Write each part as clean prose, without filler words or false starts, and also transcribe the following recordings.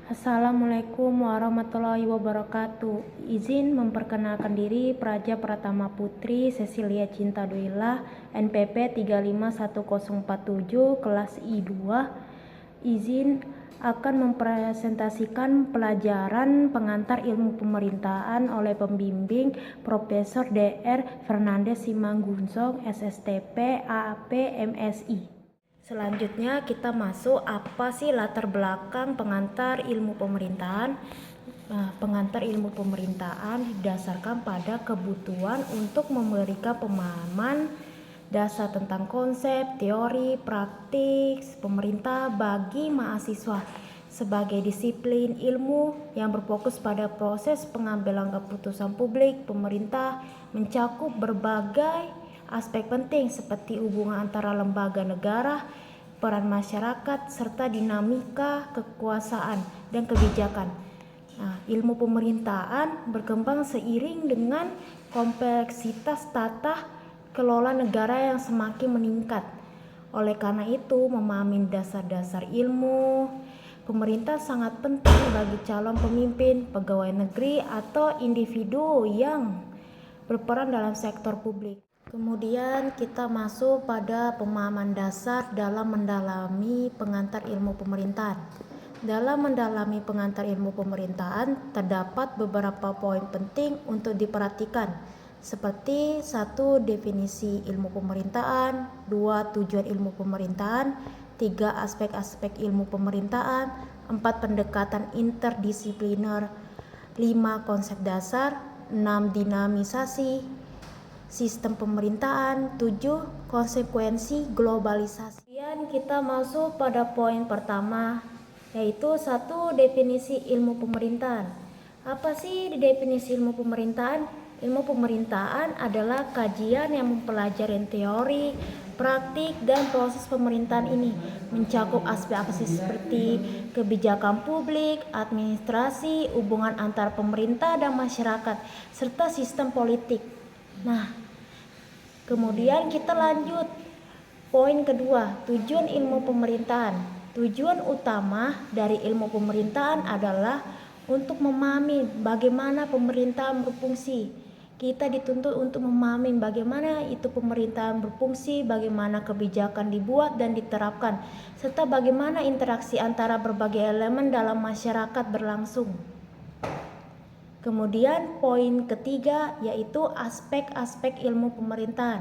Assalamualaikum warahmatullahi wabarakatuh. Izin memperkenalkan diri Praja Pratama Putri Cecilia Cinta Duilah, NPP 351047 kelas I2. Izin akan mempresentasikan pelajaran pengantar ilmu pemerintahan oleh pembimbing Profesor Dr. Fernandes Simanggunsong, SSTP, AP, MSI. Selanjutnya kita masuk apa sih latar belakang pengantar ilmu pemerintahan. Pengantar ilmu pemerintahan didasarkan pada kebutuhan untuk memberikan pemahaman dasar tentang konsep, teori, praktik pemerintah bagi mahasiswa sebagai disiplin ilmu yang berfokus pada proses pengambilan keputusan publik. Pemerintah mencakup berbagai aspek penting seperti hubungan antara lembaga negara, peran masyarakat, serta dinamika kekuasaan dan kebijakan. Ilmu pemerintahan berkembang seiring dengan kompleksitas tata kelola negara yang semakin meningkat. Oleh karena itu, memahami dasar-dasar ilmu pemerintah sangat penting bagi calon pemimpin, pegawai negeri, atau individu yang berperan dalam sektor publik. Kemudian kita masuk pada pemahaman dasar dalam mendalami pengantar ilmu pemerintahan. Dalam mendalami pengantar ilmu pemerintahan terdapat beberapa poin penting untuk diperhatikan, seperti 1. Definisi ilmu pemerintahan, 2. Tujuan ilmu pemerintahan, 3. Aspek-aspek ilmu pemerintahan, 4. Pendekatan interdisipliner, 5. Konsep dasar, 6. Dinamisasi sistem pemerintahan, 7. Konsekuensi globalisasi. Kemudian kita masuk pada poin pertama, yaitu 1. Definisi ilmu pemerintahan. Apa sih definisi ilmu pemerintahan? Ilmu pemerintahan adalah kajian yang mempelajari teori, praktik, dan proses pemerintahan ini, mencakup aspek-aspek seperti kebijakan publik, administrasi, hubungan antar pemerintah dan masyarakat, serta sistem politik. Kemudian kita lanjut poin kedua, tujuan ilmu pemerintahan. Tujuan utama dari ilmu pemerintahan adalah untuk memahami bagaimana pemerintahan berfungsi. Kita dituntut untuk memahami bagaimana itu pemerintahan berfungsi, bagaimana kebijakan dibuat dan diterapkan, serta bagaimana interaksi antara berbagai elemen dalam masyarakat berlangsung. Kemudian poin ketiga yaitu aspek-aspek ilmu pemerintahan.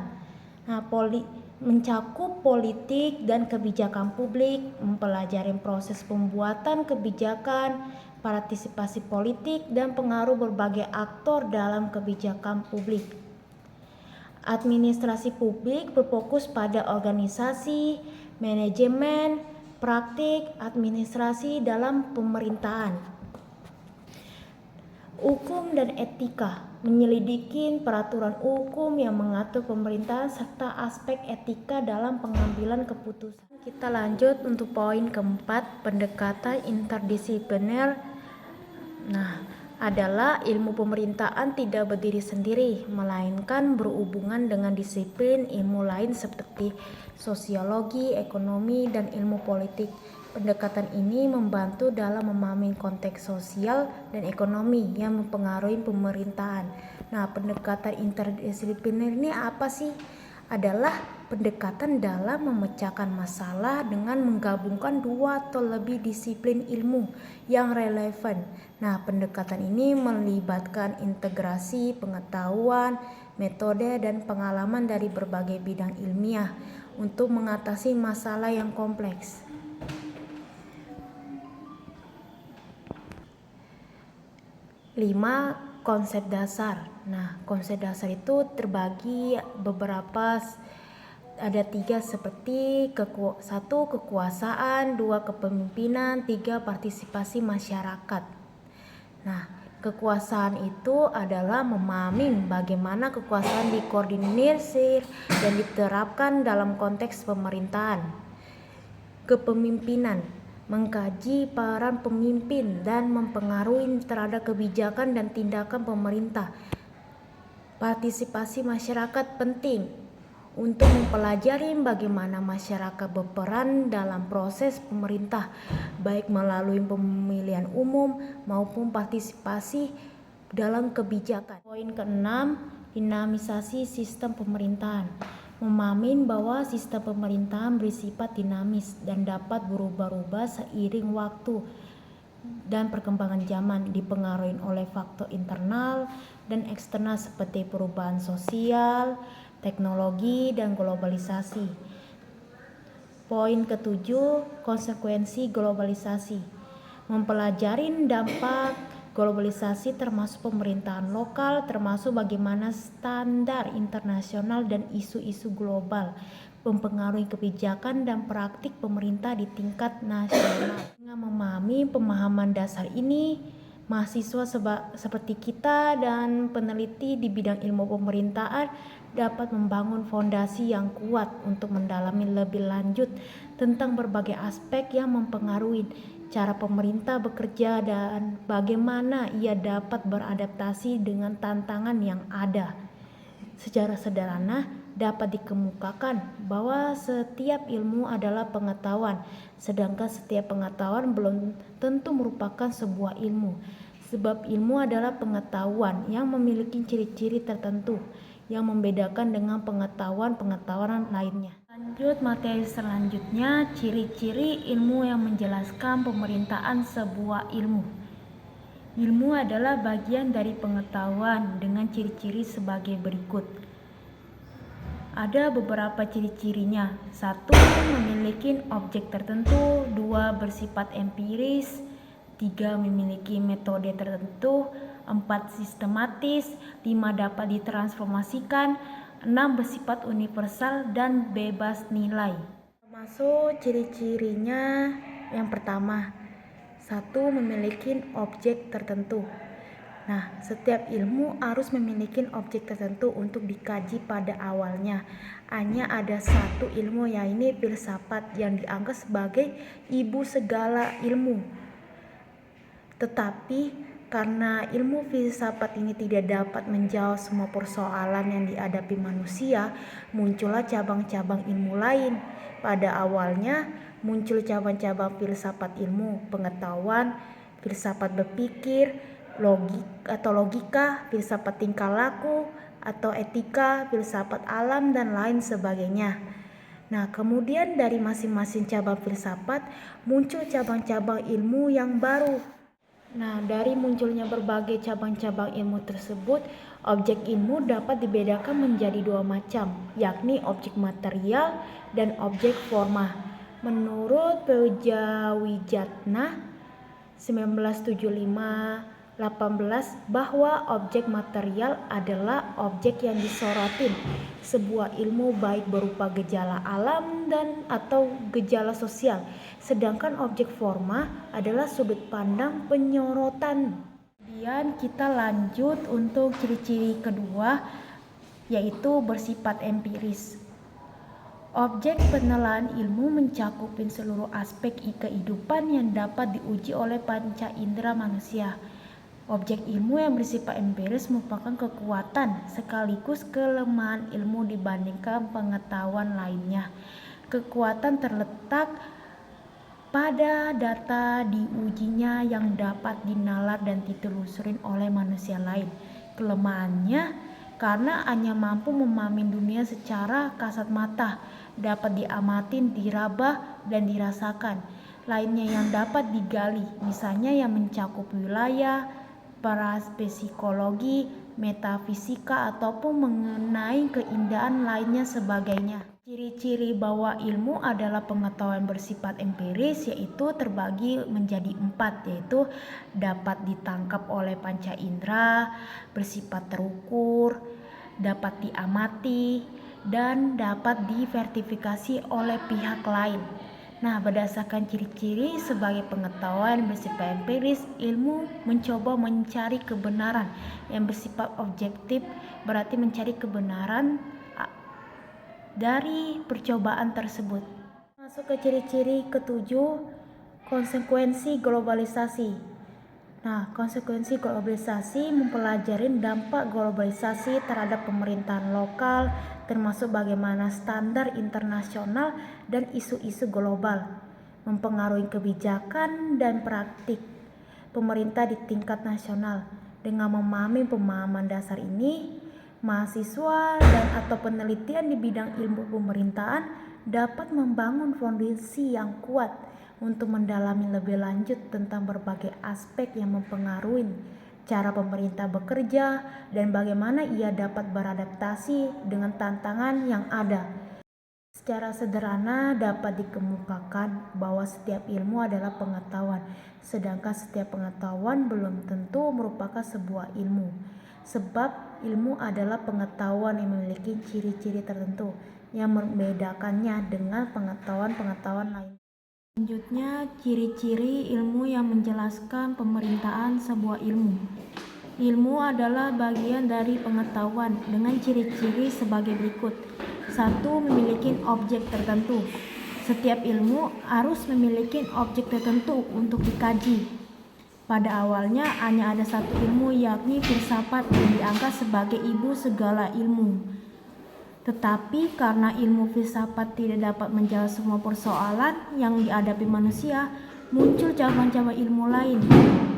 Mencakup politik dan kebijakan publik, mempelajari proses pembuatan kebijakan, partisipasi politik, dan pengaruh berbagai aktor dalam kebijakan publik. Administrasi publik berfokus pada organisasi, manajemen, praktik, administrasi dalam pemerintahan. Hukum dan etika, menyelidiki peraturan hukum yang mengatur pemerintahan serta aspek etika dalam pengambilan keputusan. Kita lanjut untuk poin keempat, pendekatan interdisipliner. Adalah ilmu pemerintahan tidak berdiri sendiri, melainkan berhubungan dengan disiplin ilmu lain seperti sosiologi, ekonomi, dan ilmu politik. Pendekatan ini membantu dalam memahami konteks sosial dan ekonomi yang mempengaruhi pemerintahan. Pendekatan interdisipliner ini apa sih? Adalah pendekatan dalam memecahkan masalah dengan menggabungkan dua atau lebih disiplin ilmu yang relevan. Pendekatan ini melibatkan integrasi pengetahuan, metode, dan pengalaman dari berbagai bidang ilmiah untuk mengatasi masalah yang kompleks. 5. Konsep dasar. Konsep dasar itu terbagi beberapa, ada 3 seperti 1. Kekuasaan, 2. Kepemimpinan, 3. Partisipasi masyarakat. Kekuasaan itu adalah memahami bagaimana kekuasaan dikoordinir dan diterapkan dalam konteks pemerintahan. Kepemimpinan, mengkaji peran pemimpin dan mempengaruhi terhadap kebijakan dan tindakan pemerintah. Partisipasi masyarakat penting untuk mempelajari bagaimana masyarakat berperan dalam proses pemerintah, baik melalui pemilihan umum maupun partisipasi dalam kebijakan. Poin keenam, dinamisasi sistem pemerintahan. Memahami bahwa sistem pemerintahan bersifat dinamis dan dapat berubah-ubah seiring waktu dan perkembangan zaman, dipengaruhi oleh faktor internal dan eksternal seperti perubahan sosial, teknologi, dan globalisasi. Poin ketujuh, konsekuensi globalisasi. Mempelajari dampak globalisasi termasuk pemerintahan lokal, termasuk bagaimana standar internasional dan isu-isu global mempengaruhi kebijakan dan praktik pemerintah di tingkat nasional. Dengan memahami pemahaman dasar ini, mahasiswa seperti kita dan peneliti di bidang ilmu pemerintahan dapat membangun fondasi yang kuat untuk mendalami lebih lanjut tentang berbagai aspek yang mempengaruhi cara pemerintah bekerja dan bagaimana ia dapat beradaptasi dengan tantangan yang ada. Secara sederhana dapat dikemukakan bahwa setiap ilmu adalah pengetahuan, sedangkan setiap pengetahuan belum tentu merupakan sebuah ilmu. Sebab ilmu adalah pengetahuan yang memiliki ciri-ciri tertentu yang membedakan dengan pengetahuan lainnya. Lanjut materi selanjutnya, ciri-ciri ilmu yang menjelaskan pemerintahan sebuah ilmu. Ilmu adalah bagian dari pengetahuan dengan ciri-ciri sebagai berikut. Ada beberapa ciri-cirinya. 1. Memiliki objek tertentu. 2. Bersifat empiris. 3. Memiliki metode tertentu. 4. Sistematis. 5. Dapat ditransformasikan. 6. Bersifat universal dan bebas nilai. Termasuk ciri-cirinya yang pertama, 1. Memiliki objek tertentu. Nah, setiap ilmu harus memiliki objek tertentu untuk dikaji pada awalnya. Hanya ada satu ilmu, yaitu filsafat, yang dianggap sebagai ibu segala ilmu. Tetapi karena ilmu filsafat ini tidak dapat menjawab semua persoalan yang dihadapi manusia, muncullah cabang-cabang ilmu lain. Pada awalnya muncul cabang-cabang filsafat ilmu pengetahuan, filsafat berpikir, logika, filsafat tingkah laku atau etika, filsafat alam dan lain sebagainya. Nah, kemudian dari masing-masing cabang filsafat muncul cabang-cabang ilmu yang baru. Nah, dari munculnya berbagai cabang-cabang ilmu tersebut, objek ilmu dapat dibedakan menjadi dua macam, yakni objek material dan objek forma. Menurut Pejawijatna 1975-18 bahwa objek material adalah objek yang disorotin sebuah ilmu baik berupa gejala alam dan atau gejala sosial, sedangkan objek forma adalah sudut pandang penyorotan. Kemudian kita lanjut untuk ciri-ciri kedua, yaitu bersifat empiris. Objek penilaian ilmu mencakup seluruh aspek kehidupan yang dapat diuji oleh panca indera manusia. Objek ilmu yang bersifat empiris merupakan kekuatan sekaligus kelemahan ilmu dibandingkan pengetahuan lainnya. Kekuatan terletak pada data diujinya yang dapat dinalar dan ditelusurin oleh manusia lain. Kelemahannya karena hanya mampu memahami dunia secara kasat mata, dapat diamati, diraba, dan dirasakan. Lainnya yang dapat digali, misalnya yang mencakup wilayah, parapsikologi, metafisika, ataupun mengenai keindahan lainnya sebagainya. Ciri-ciri bahwa ilmu adalah pengetahuan bersifat empiris yaitu terbagi menjadi 4, yaitu dapat ditangkap oleh panca indera, bersifat terukur, dapat diamati, dan dapat diverifikasi oleh pihak lain. Nah, berdasarkan ciri-ciri sebagai pengetahuan bersifat empiris, ilmu mencoba mencari kebenaran yang bersifat objektif, berarti mencari kebenaran dari percobaan tersebut. Masuk ke ciri-ciri ketujuh, konsekuensi globalisasi. Nah, konsekuensi globalisasi mempelajari dampak globalisasi terhadap pemerintahan lokal, termasuk bagaimana standar internasional dan isu-isu global mempengaruhi kebijakan dan praktik pemerintah di tingkat nasional. Dengan memahami pemahaman dasar ini, mahasiswa dan atau penelitian di bidang ilmu pemerintahan dapat membangun fondasi yang kuat untuk mendalami lebih lanjut tentang berbagai aspek yang mempengaruhi cara pemerintah bekerja dan bagaimana ia dapat beradaptasi dengan tantangan yang ada. Secara sederhana dapat dikemukakan bahwa setiap ilmu adalah pengetahuan, sedangkan setiap pengetahuan belum tentu merupakan sebuah ilmu. Sebab ilmu adalah pengetahuan yang memiliki ciri-ciri tertentu yang membedakannya dengan pengetahuan-pengetahuan lain. Selanjutnya, ciri-ciri ilmu yang menjelaskan pemerintahan sebuah ilmu. Ilmu adalah bagian dari pengetahuan dengan ciri-ciri sebagai berikut. 1. Memiliki objek tertentu. Setiap ilmu harus memiliki objek tertentu untuk dikaji. Pada awalnya hanya ada satu ilmu, yakni filsafat, yang dianggap sebagai ibu segala ilmu. Tetapi karena ilmu filsafat tidak dapat menjawab semua persoalan yang dihadapi manusia, muncul cabang-cabang ilmu lain.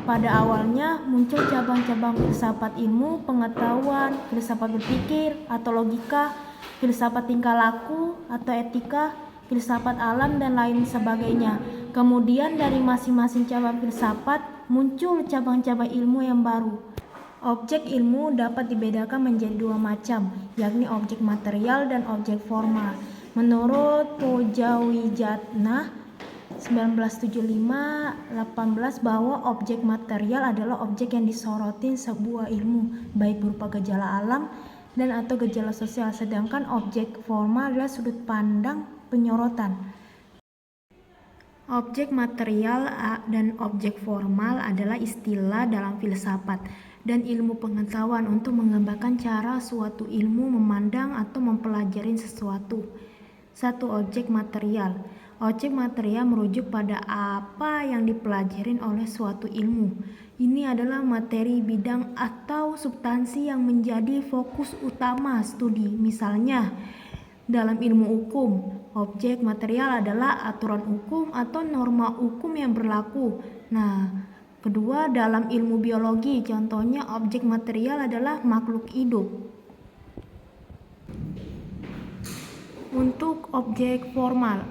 Pada awalnya muncul cabang-cabang filsafat ilmu pengetahuan, filsafat berpikir atau logika, filsafat tingkah laku atau etika, filsafat alam dan lain sebagainya. Kemudian dari masing-masing cabang filsafat muncul cabang-cabang ilmu yang baru. Objek ilmu dapat dibedakan menjadi dua macam, yakni objek material dan objek formal. Menurut Pojawijatna 1975-18 bahwa objek material adalah objek yang disorotin sebuah ilmu, baik berupa gejala alam dan atau gejala sosial, sedangkan objek formal adalah sudut pandang penyorotan. Objek material dan objek formal adalah istilah dalam filsafat dan ilmu pengetahuan untuk menggambarkan cara suatu ilmu memandang atau mempelajari sesuatu. 1. Objek material. Objek material merujuk pada apa yang dipelajari oleh suatu ilmu. Ini adalah materi bidang atau substansi yang menjadi fokus utama studi. Misalnya, dalam ilmu hukum, objek material adalah aturan hukum atau norma hukum yang berlaku. Nah, kedua, dalam ilmu biologi, contohnya objek material adalah makhluk hidup. Untuk objek formal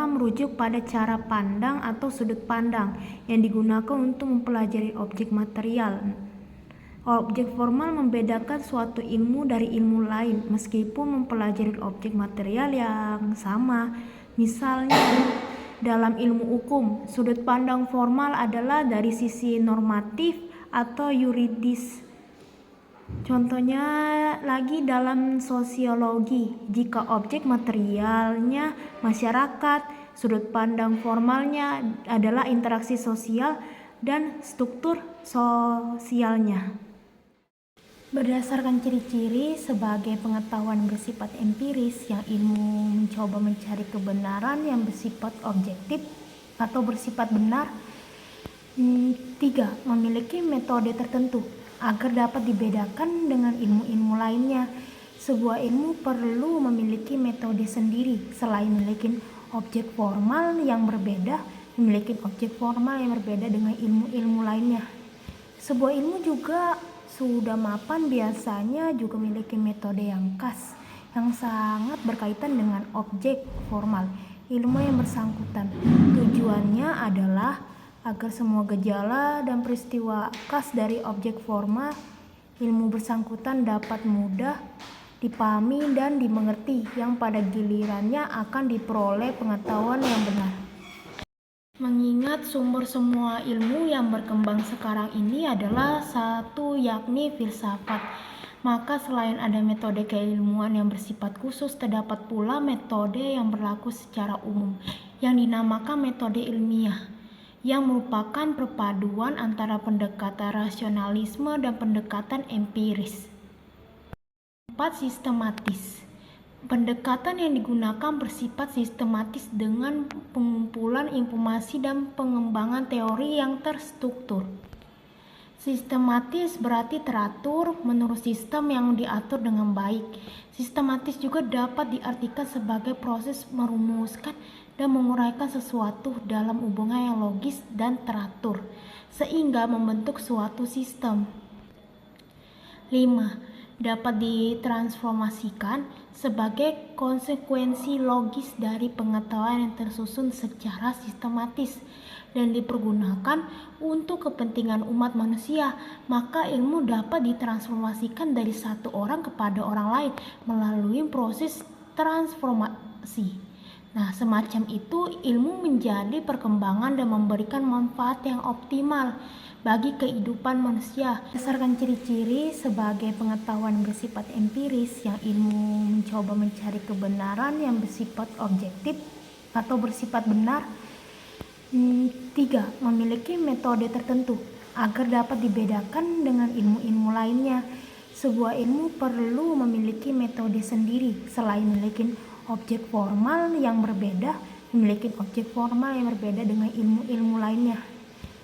merujuk pada cara pandang atau sudut pandang yang digunakan untuk mempelajari objek material. Objek formal membedakan suatu ilmu dari ilmu lain meskipun mempelajari objek material yang sama. Misalnya, dalam ilmu hukum, sudut pandang formal adalah dari sisi normatif atau yuridis. Contohnya lagi dalam sosiologi, jika objek materialnya masyarakat, sudut pandang formalnya adalah interaksi sosial dan struktur sosialnya. Berdasarkan ciri-ciri sebagai pengetahuan bersifat empiris yang ilmu mencoba mencari kebenaran yang bersifat objektif atau bersifat benar. 3. Memiliki metode tertentu agar dapat dibedakan dengan ilmu-ilmu lainnya. Sebuah ilmu perlu memiliki metode sendiri selain memiliki objek formal yang berbeda, memiliki objek formal yang berbeda dengan ilmu-ilmu lainnya. Sebuah ilmu juga sudah mapan biasanya juga memiliki metode yang khas yang sangat berkaitan dengan objek formal ilmu yang bersangkutan. Tujuannya adalah agar semua gejala dan peristiwa khas dari objek formal ilmu bersangkutan dapat mudah dipahami dan dimengerti, yang pada gilirannya akan diperoleh pengetahuan yang benar. Mengingat sumber semua ilmu yang berkembang sekarang ini adalah satu, yakni filsafat, maka selain ada metode keilmuan yang bersifat khusus, terdapat pula metode yang berlaku secara umum yang dinamakan metode ilmiah, yang merupakan perpaduan antara pendekatan rasionalisme dan pendekatan empiris. 4. Sistematis. Pendekatan yang digunakan bersifat sistematis dengan pengumpulan informasi dan pengembangan teori yang terstruktur. Sistematis berarti teratur menurut sistem yang diatur dengan baik. Sistematis juga dapat diartikan sebagai proses merumuskan dan menguraikan sesuatu dalam hubungan yang logis dan teratur, sehingga membentuk suatu sistem. 5. Dapat ditransformasikan sebagai konsekuensi logis dari pengetahuan yang tersusun secara sistematis dan dipergunakan untuk kepentingan umat manusia, maka ilmu dapat ditransformasikan dari satu orang kepada orang lain melalui proses transformasi. Nah, semacam itu ilmu menjadi perkembangan dan memberikan manfaat yang optimal bagi kehidupan manusia. Berdasarkan ciri-ciri sebagai pengetahuan bersifat empiris yang ilmu mencoba mencari kebenaran yang bersifat objektif atau bersifat benar. 3. Memiliki metode tertentu agar dapat dibedakan dengan ilmu-ilmu lainnya. Sebuah ilmu perlu memiliki metode sendiri selain memiliki objek formal yang berbeda dengan ilmu-ilmu lainnya.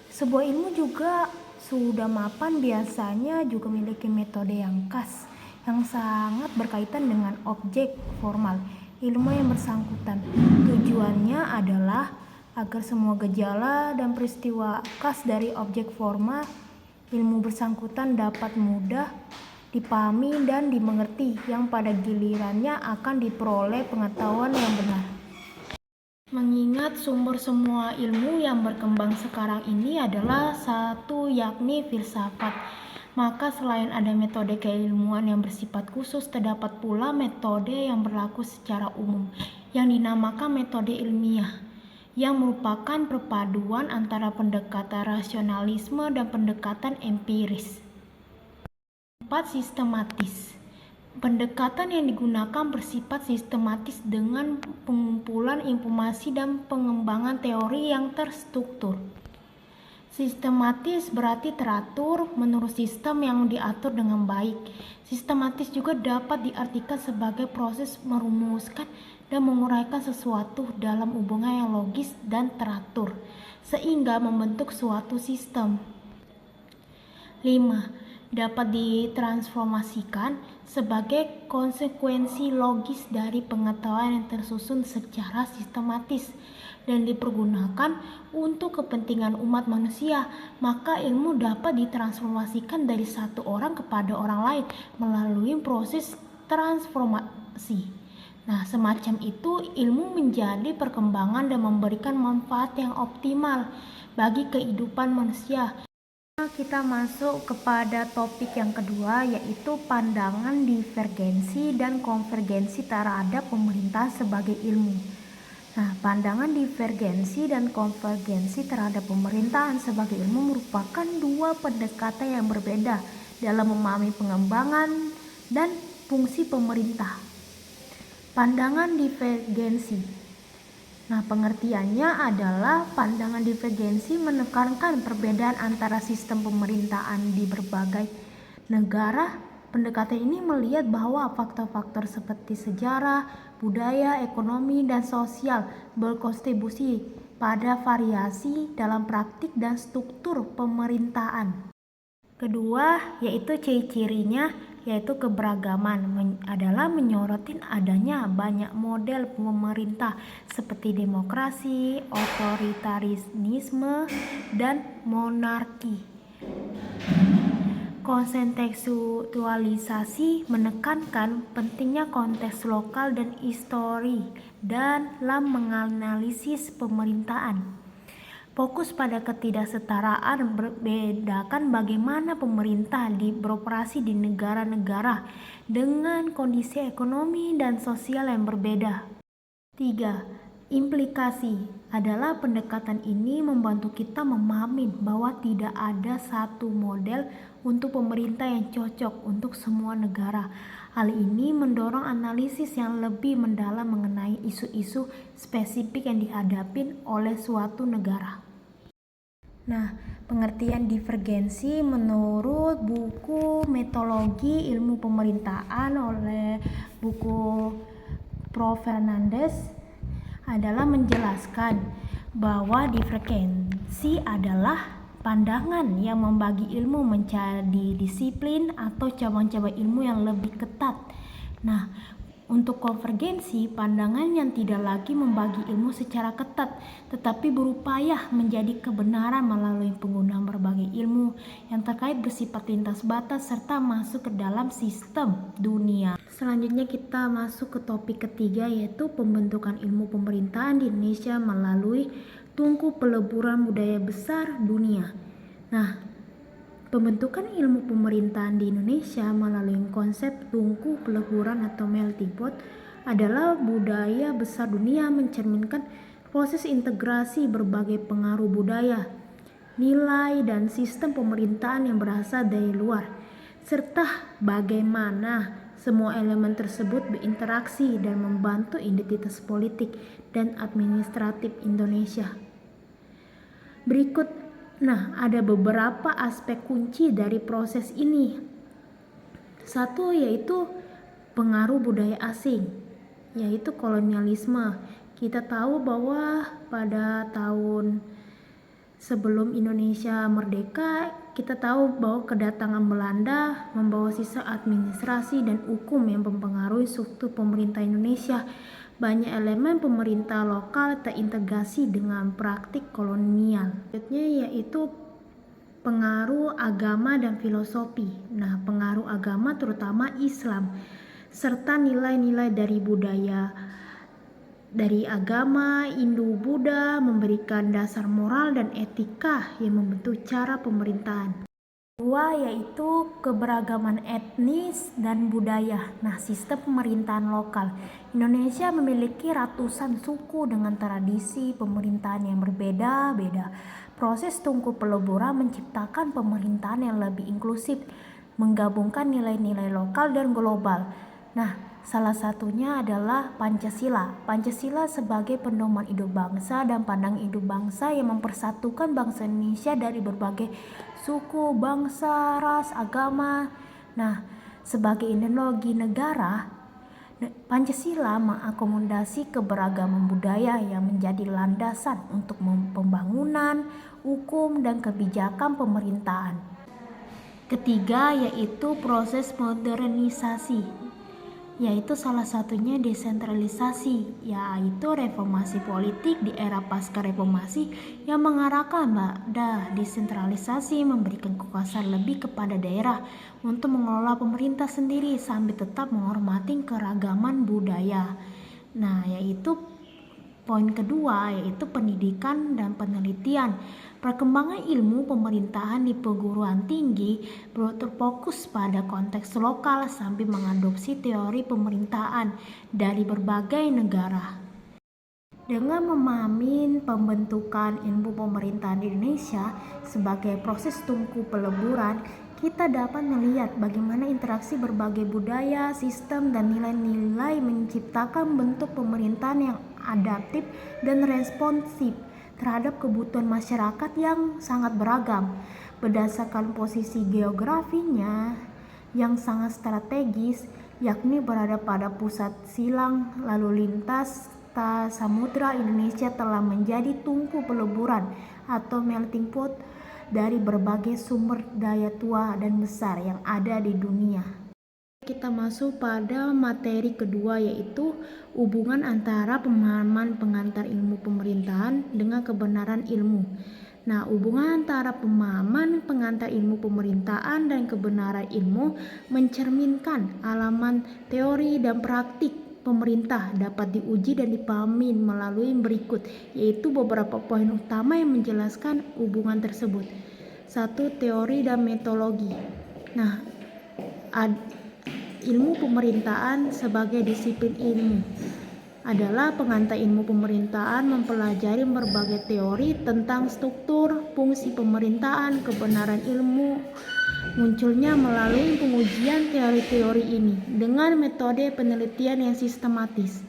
Sebuah ilmu juga sudah mapan biasanya juga memiliki metode yang khas yang sangat berkaitan dengan objek formal ilmu yang bersangkutan. Tujuannya adalah agar semua gejala dan peristiwa khas dari objek formal ilmu bersangkutan dapat mudah dipahami dan dimengerti, yang pada gilirannya akan diperoleh pengetahuan yang benar. Mengingat sumber semua ilmu yang berkembang sekarang ini adalah satu, yakni filsafat, maka selain ada metode keilmuan yang bersifat khusus, terdapat pula metode yang berlaku secara umum yang dinamakan metode ilmiah, yang merupakan perpaduan antara pendekatan rasionalisme dan pendekatan empiris. 4. Sistematis. Pendekatan yang digunakan bersifat sistematis dengan pengumpulan informasi dan pengembangan teori yang terstruktur. Sistematis berarti teratur menurut sistem yang diatur dengan baik. Sistematis juga dapat diartikan sebagai proses merumuskan dan menguraikan sesuatu dalam hubungan yang logis dan teratur, sehingga membentuk suatu sistem. 5. Dapat ditransformasikan sebagai konsekuensi logis dari pengetahuan yang tersusun secara sistematis dan dipergunakan untuk kepentingan umat manusia, maka ilmu dapat ditransformasikan dari satu orang kepada orang lain melalui proses transformasi. Nah, semacam itu ilmu menjadi perkembangan dan memberikan manfaat yang optimal bagi kehidupan manusia. Kita masuk kepada topik yang kedua, yaitu pandangan divergensi dan konvergensi terhadap pemerintah sebagai ilmu. Nah, pandangan divergensi dan konvergensi terhadap pemerintahan sebagai ilmu merupakan dua pendekatan yang berbeda dalam memahami pengembangan dan fungsi pemerintah. Pandangan divergensi. Nah, pengertiannya adalah pandangan divergensi menekankan perbedaan antara sistem pemerintahan di berbagai negara. Pendekatan ini melihat bahwa faktor-faktor seperti sejarah, budaya, ekonomi, dan sosial berkontribusi pada variasi dalam praktik dan struktur pemerintahan. Kedua, yaitu ciri-cirinya, yaitu keberagaman, adalah menyorotin adanya banyak model pemerintah seperti demokrasi, otoritarisme, dan monarki. Kontekstualisasi menekankan pentingnya konteks lokal dan histori dalam menganalisis pemerintahan. Fokus pada ketidaksetaraan membedakan bagaimana pemerintah beroperasi di negara-negara dengan kondisi ekonomi dan sosial yang berbeda. 3. Implikasi adalah pendekatan ini membantu kita memahami bahwa tidak ada satu model untuk pemerintah yang cocok untuk semua negara. Hal ini mendorong analisis yang lebih mendalam mengenai isu-isu spesifik yang dihadapi oleh suatu negara. Nah, pengertian divergensi menurut buku Metodologi Ilmu Pemerintahan oleh buku Prof. Fernandes adalah menjelaskan bahwa divergensi adalah pandangan yang membagi ilmu menjadi disiplin atau cabang-cabang ilmu yang lebih ketat. Nah, untuk konvergensi, pandangan yang tidak lagi membagi ilmu secara ketat, tetapi berupaya menjadi kebenaran melalui penggunaan berbagai ilmu yang terkait bersifat lintas batas serta masuk ke dalam sistem dunia. Selanjutnya kita masuk ke topik ketiga, yaitu pembentukan ilmu pemerintahan di Indonesia melalui tungku peleburan budaya besar dunia. Nah, pembentukan ilmu pemerintahan di Indonesia melalui konsep tungku peleburan atau melting pot adalah budaya besar dunia mencerminkan proses integrasi berbagai pengaruh budaya, nilai, dan sistem pemerintahan yang berasal dari luar, serta bagaimana semua elemen tersebut berinteraksi dan membantu identitas politik dan administratif Indonesia. Ada beberapa aspek kunci dari proses ini. Satu yaitu pengaruh budaya asing, yaitu kolonialisme. Kita tahu bahwa pada tahun sebelum Indonesia merdeka, kita tahu bahwa kedatangan Belanda membawa sisa administrasi dan hukum yang mempengaruhi struktur pemerintah Indonesia. Banyak elemen pemerintah lokal terintegrasi dengan praktik kolonial. Selanjutnya yaitu pengaruh agama dan filosofi. Nah, pengaruh agama terutama Islam serta nilai-nilai dari agama Hindu-Buddha memberikan dasar moral dan etika yang membentuk cara pemerintahan. Kedua yaitu keberagaman etnis dan budaya. Nah, sistem pemerintahan lokal. Indonesia memiliki ratusan suku dengan tradisi pemerintahan yang berbeda-beda. Proses tungku peleburan menciptakan pemerintahan yang lebih inklusif, menggabungkan nilai-nilai lokal dan global. Nah, salah satunya adalah Pancasila. Pancasila sebagai pedoman hidup bangsa dan pandangan hidup bangsa yang mempersatukan bangsa Indonesia dari berbagai suku, bangsa, ras, agama. Nah, sebagai ideologi negara, Pancasila mengakomodasi keberagaman budaya yang menjadi landasan untuk pembangunan, hukum, dan kebijakan pemerintahan. Ketiga yaitu proses modernisasi, yaitu salah satunya desentralisasi, yaitu reformasi politik di era pasca reformasi yang mengarahkan pada desentralisasi, memberikan kekuasaan lebih kepada daerah untuk mengelola pemerintah sendiri sambil tetap menghormati keragaman budaya. Nah, yaitu poin kedua yaitu pendidikan dan penelitian. Perkembangan ilmu pemerintahan di perguruan tinggi terfokus pada konteks lokal sambil mengadopsi teori pemerintahan dari berbagai negara. Dengan memahami pembentukan ilmu pemerintahan di Indonesia sebagai proses tungku peleburan, kita dapat melihat bagaimana interaksi berbagai budaya, sistem, dan nilai-nilai menciptakan bentuk pemerintahan yang adaptif dan responsif terhadap kebutuhan masyarakat yang sangat beragam. Berdasarkan posisi geografinya yang sangat strategis, yakni berada pada pusat silang lalu lintas samudra, Indonesia telah menjadi tungku peleburan atau melting pot dari berbagai sumber daya tua dan besar yang ada di dunia. Kita masuk pada materi kedua yaitu hubungan antara pemahaman pengantar ilmu pemerintahan dengan kebenaran ilmu. Nah, hubungan antara pemahaman pengantar ilmu pemerintahan dan kebenaran ilmu mencerminkan alaman teori dan praktik pemerintah dapat diuji dan dipahami melalui berikut, yaitu beberapa poin utama yang menjelaskan hubungan tersebut. 1. Teori dan metodologi. Nah, ilmu pemerintahan sebagai disiplin ilmu adalah pengantar ilmu pemerintahan mempelajari berbagai teori tentang struktur, fungsi pemerintahan. Kebenaran ilmu munculnya melalui pengujian teori-teori ini dengan metode penelitian yang sistematis.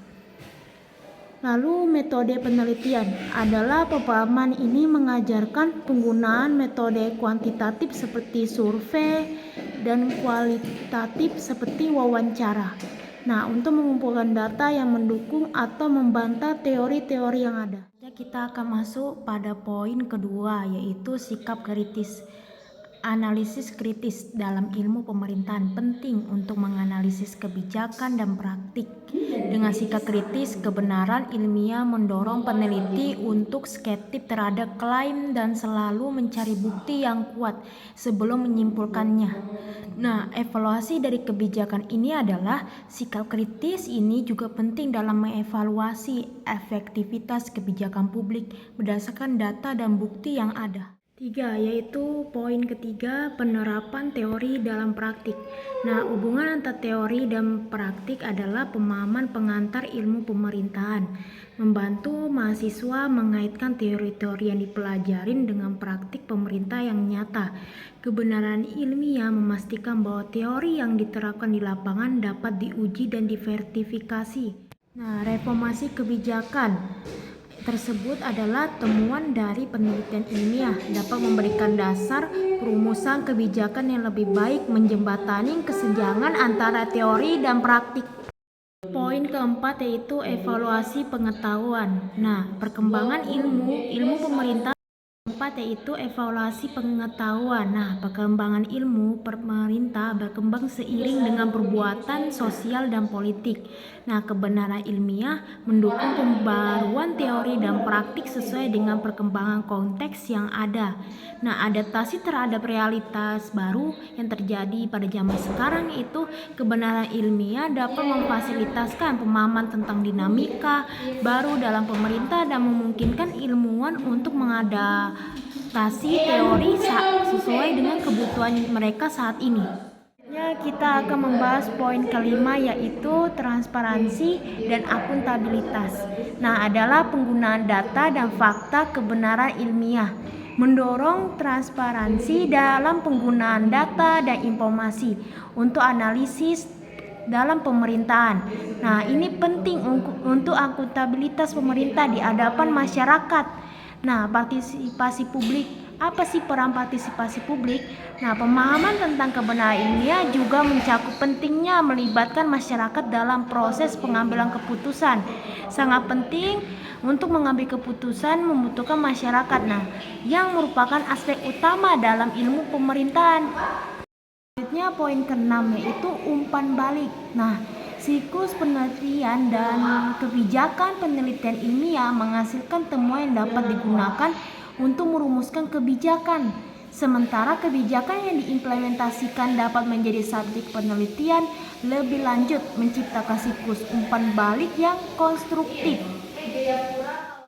Lalu metode penelitian adalah pemahaman ini mengajarkan penggunaan metode kuantitatif seperti survei dan kualitatif seperti wawancara. Nah, untuk mengumpulkan data yang mendukung atau membantah teori-teori yang ada. Kita akan masuk pada poin kedua, yaitu sikap kritis. Analisis kritis dalam ilmu pemerintahan penting untuk menganalisis kebijakan dan praktik. Dengan sikap kritis, kebenaran ilmiah mendorong peneliti untuk skeptis terhadap klaim dan selalu mencari bukti yang kuat sebelum menyimpulkannya. Nah, evaluasi dari kebijakan ini adalah sikap kritis ini juga penting dalam mengevaluasi efektivitas kebijakan publik berdasarkan data dan bukti yang ada. 3, yaitu poin ketiga, penerapan teori dalam praktik. Nah, hubungan antara teori dan praktik adalah pemahaman pengantar ilmu pemerintahan, membantu mahasiswa mengaitkan teori-teori yang dipelajarin dengan praktik pemerintah yang nyata. Kebenaran ilmiah memastikan bahwa teori yang diterapkan di lapangan dapat diuji dan divertifikasi. Nah, reformasi kebijakan tersebut adalah temuan dari penelitian ilmiah dapat memberikan dasar perumusan kebijakan yang lebih baik menjembatani kesenjangan antara teori dan praktik. Poin keempat yaitu evaluasi pengetahuan. Nah, perkembangan ilmu pemerintah keempat yaitu evaluasi pengetahuan. Nah, perkembangan ilmu pemerintah berkembang seiring dengan perbuatan sosial dan politik. Nah, kebenaran ilmiah mendukung pembaruan teori dan praktik sesuai dengan perkembangan konteks yang ada. Nah, adaptasi terhadap realitas baru yang terjadi pada zaman sekarang itu kebenaran ilmiah dapat memfasilitasikan pemahaman tentang dinamika baru dalam pemerintah dan memungkinkan ilmuwan untuk mengadaptasi teori sesuai dengan kebutuhan mereka saat ini. Kita akan membahas poin kelima, yaitu transparansi dan akuntabilitas. Nah, adalah penggunaan data dan fakta kebenaran ilmiah, mendorong transparansi dalam penggunaan data dan informasi untuk analisis dalam pemerintahan. Nah, ini penting untuk akuntabilitas pemerintah di hadapan masyarakat. Nah, partisipasi publik. Apa sih peran partisipasi publik? Nah, pemahaman tentang kebenaran ilmiah juga mencakup pentingnya melibatkan masyarakat dalam proses pengambilan keputusan. Sangat penting untuk mengambil keputusan membutuhkan masyarakat. Nah, yang merupakan aspek utama dalam ilmu pemerintahan. Selanjutnya poin ke-6 yaitu umpan balik. Nah, siklus penelitian dan kebijakan penelitian ilmiah menghasilkan temuan yang dapat digunakan untuk merumuskan kebijakan. Sementara kebijakan yang diimplementasikan dapat menjadi subjek penelitian lebih lanjut, menciptakan siklus umpan balik yang konstruktif.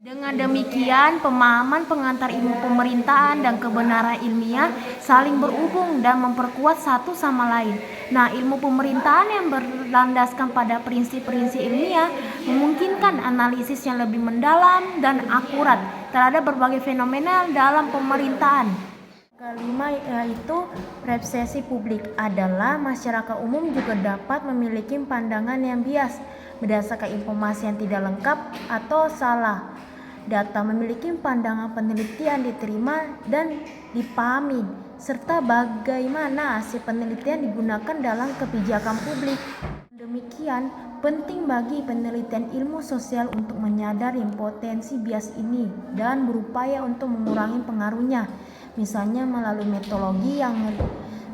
Dengan demikian, pemahaman pengantar ilmu pemerintahan dan kebenaran ilmiah saling berhubung dan memperkuat satu sama lain. Nah, ilmu pemerintahan yang berlandaskan pada prinsip-prinsip ilmiah memungkinkan analisis yang lebih mendalam dan akurat terhadap berbagai fenomena dalam pemerintahan. Kelima yaitu persepsi publik adalah masyarakat umum juga dapat memiliki pandangan yang bias berdasarkan informasi yang tidak lengkap atau salah. Data memiliki pandangan penelitian diterima dan dipahami, serta bagaimana hasil penelitian digunakan dalam kebijakan publik. Demikian, penting bagi penelitian ilmu sosial untuk menyadari potensi bias ini dan berupaya untuk mengurangi pengaruhnya, misalnya melalui metodologi yang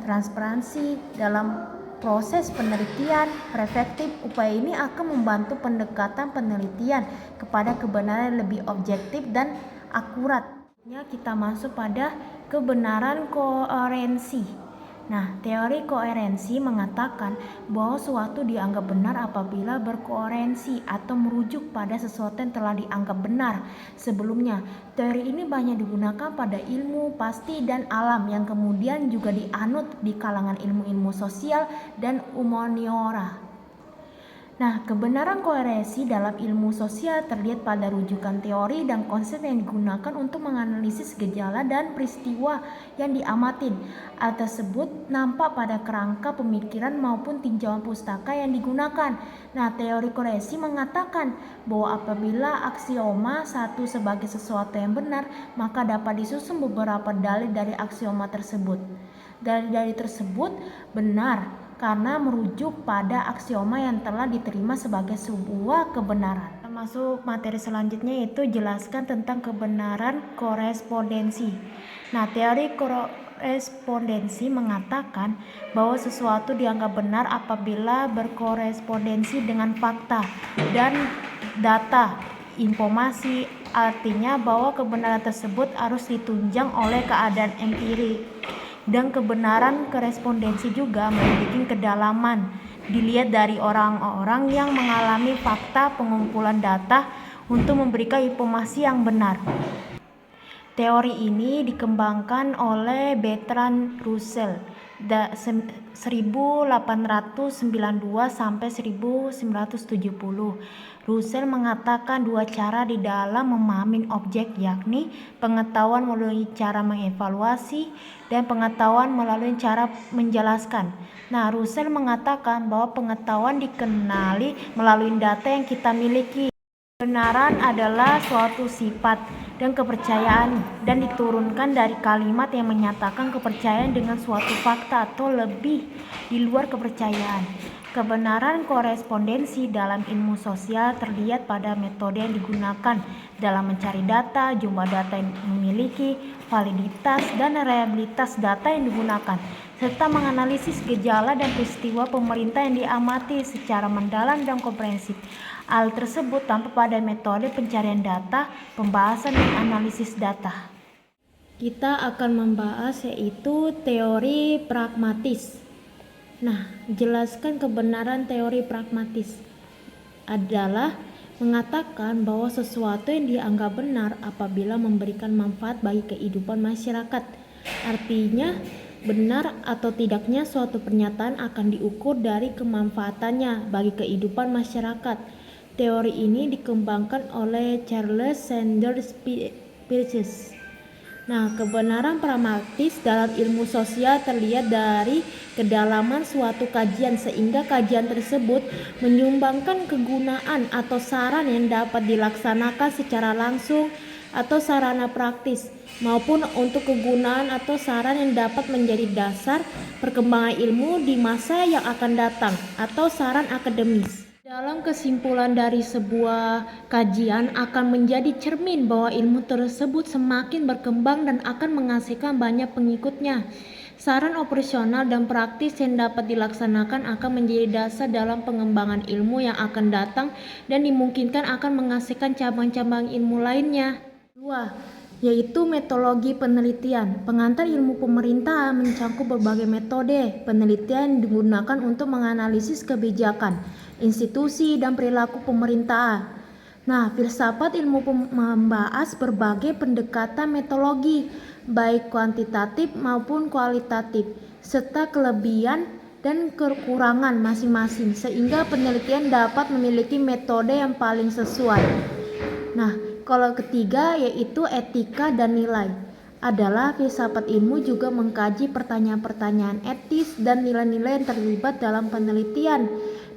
transparansi dalam proses penelitian efektif. Upaya ini akan membantu pendekatan penelitian kepada kebenaran lebih objektif dan akurat. Kita masuk pada kebenaran koherensi. Nah, teori koherensi mengatakan bahwa suatu dianggap benar apabila berkoherensi atau merujuk pada sesuatu yang telah dianggap benar sebelumnya. Teori ini banyak digunakan pada ilmu pasti dan alam yang kemudian juga dianut di kalangan ilmu-ilmu sosial dan humaniora. Nah, kebenaran koherensi dalam ilmu sosial terlihat pada rujukan teori dan konsep yang digunakan untuk menganalisis gejala dan peristiwa yang diamatin. Hal tersebut nampak pada kerangka pemikiran maupun tinjauan pustaka yang digunakan. Nah, teori koherensi mengatakan bahwa apabila aksioma satu sebagai sesuatu yang benar, maka dapat disusun beberapa dalil dari aksioma tersebut. Dalil-dalil tersebut benar karena merujuk pada aksioma yang telah diterima sebagai sebuah kebenaran. Masuk materi selanjutnya, yaitu jelaskan tentang kebenaran korespondensi. Nah, teori korespondensi mengatakan bahwa sesuatu dianggap benar apabila berkorespondensi dengan fakta dan data informasi. Artinya bahwa kebenaran tersebut harus ditunjang oleh keadaan empirik. Dan kebenaran korespondensi juga memiliki kedalaman, dilihat dari orang-orang yang mengalami fakta pengumpulan data untuk memberikan informasi yang benar. Teori ini dikembangkan oleh Bertrand Russell 1892 sampai 1970. Russell mengatakan dua cara di dalam memahami objek, yakni pengetahuan melalui cara mengevaluasi dan pengetahuan melalui cara menjelaskan. Nah, Russell mengatakan bahwa pengetahuan dikenali melalui data yang kita miliki. Kebenaran adalah suatu sifat dan kepercayaan dan diturunkan dari kalimat yang menyatakan kepercayaan dengan suatu fakta atau lebih di luar kepercayaan. Kebenaran korespondensi dalam ilmu sosial terlihat pada metode yang digunakan dalam mencari data, jumlah data yang memiliki, validitas dan reliabilitas data yang digunakan, serta menganalisis gejala dan peristiwa pemerintah yang diamati secara mendalam dan komprehensif. Hal tersebut tampak pada metode pencarian data, pembahasan dan analisis data. Kita akan membahas yaitu teori pragmatis. Nah, jelaskan kebenaran teori pragmatis adalah mengatakan bahwa sesuatu yang dianggap benar apabila memberikan manfaat bagi kehidupan masyarakat. Artinya, benar atau tidaknya suatu pernyataan akan diukur dari kemanfaatannya bagi kehidupan masyarakat. Teori ini dikembangkan oleh Charles Sanders Peirce. Nah, kebenaran pragmatis dalam ilmu sosial terlihat dari kedalaman suatu kajian, sehingga kajian tersebut menyumbangkan kegunaan atau saran yang dapat dilaksanakan secara langsung atau sarana praktis, maupun untuk kegunaan atau saran yang dapat menjadi dasar perkembangan ilmu di masa yang akan datang atau saran akademis. Dalam kesimpulan dari sebuah kajian akan menjadi cermin bahwa ilmu tersebut semakin berkembang dan akan menghasilkan banyak pengikutnya. Saran operasional dan praktis yang dapat dilaksanakan akan menjadi dasar dalam pengembangan ilmu yang akan datang dan dimungkinkan akan menghasilkan cabang-cabang ilmu lainnya. 2. Yaitu metodologi penelitian. Pengantar ilmu pemerintahan mencakup berbagai metode penelitian yang digunakan untuk menganalisis kebijakan, institusi, dan perilaku pemerintahan. Nah, filsafat ilmu membahas berbagai pendekatan metodologi, baik kuantitatif maupun kualitatif, serta kelebihan dan kekurangan masing-masing, sehingga penelitian dapat memiliki metode yang paling sesuai. Nah, kalau ketiga yaitu etika dan nilai. Adalah filsafat ilmu juga mengkaji pertanyaan-pertanyaan etis dan nilai-nilai yang terlibat dalam penelitian.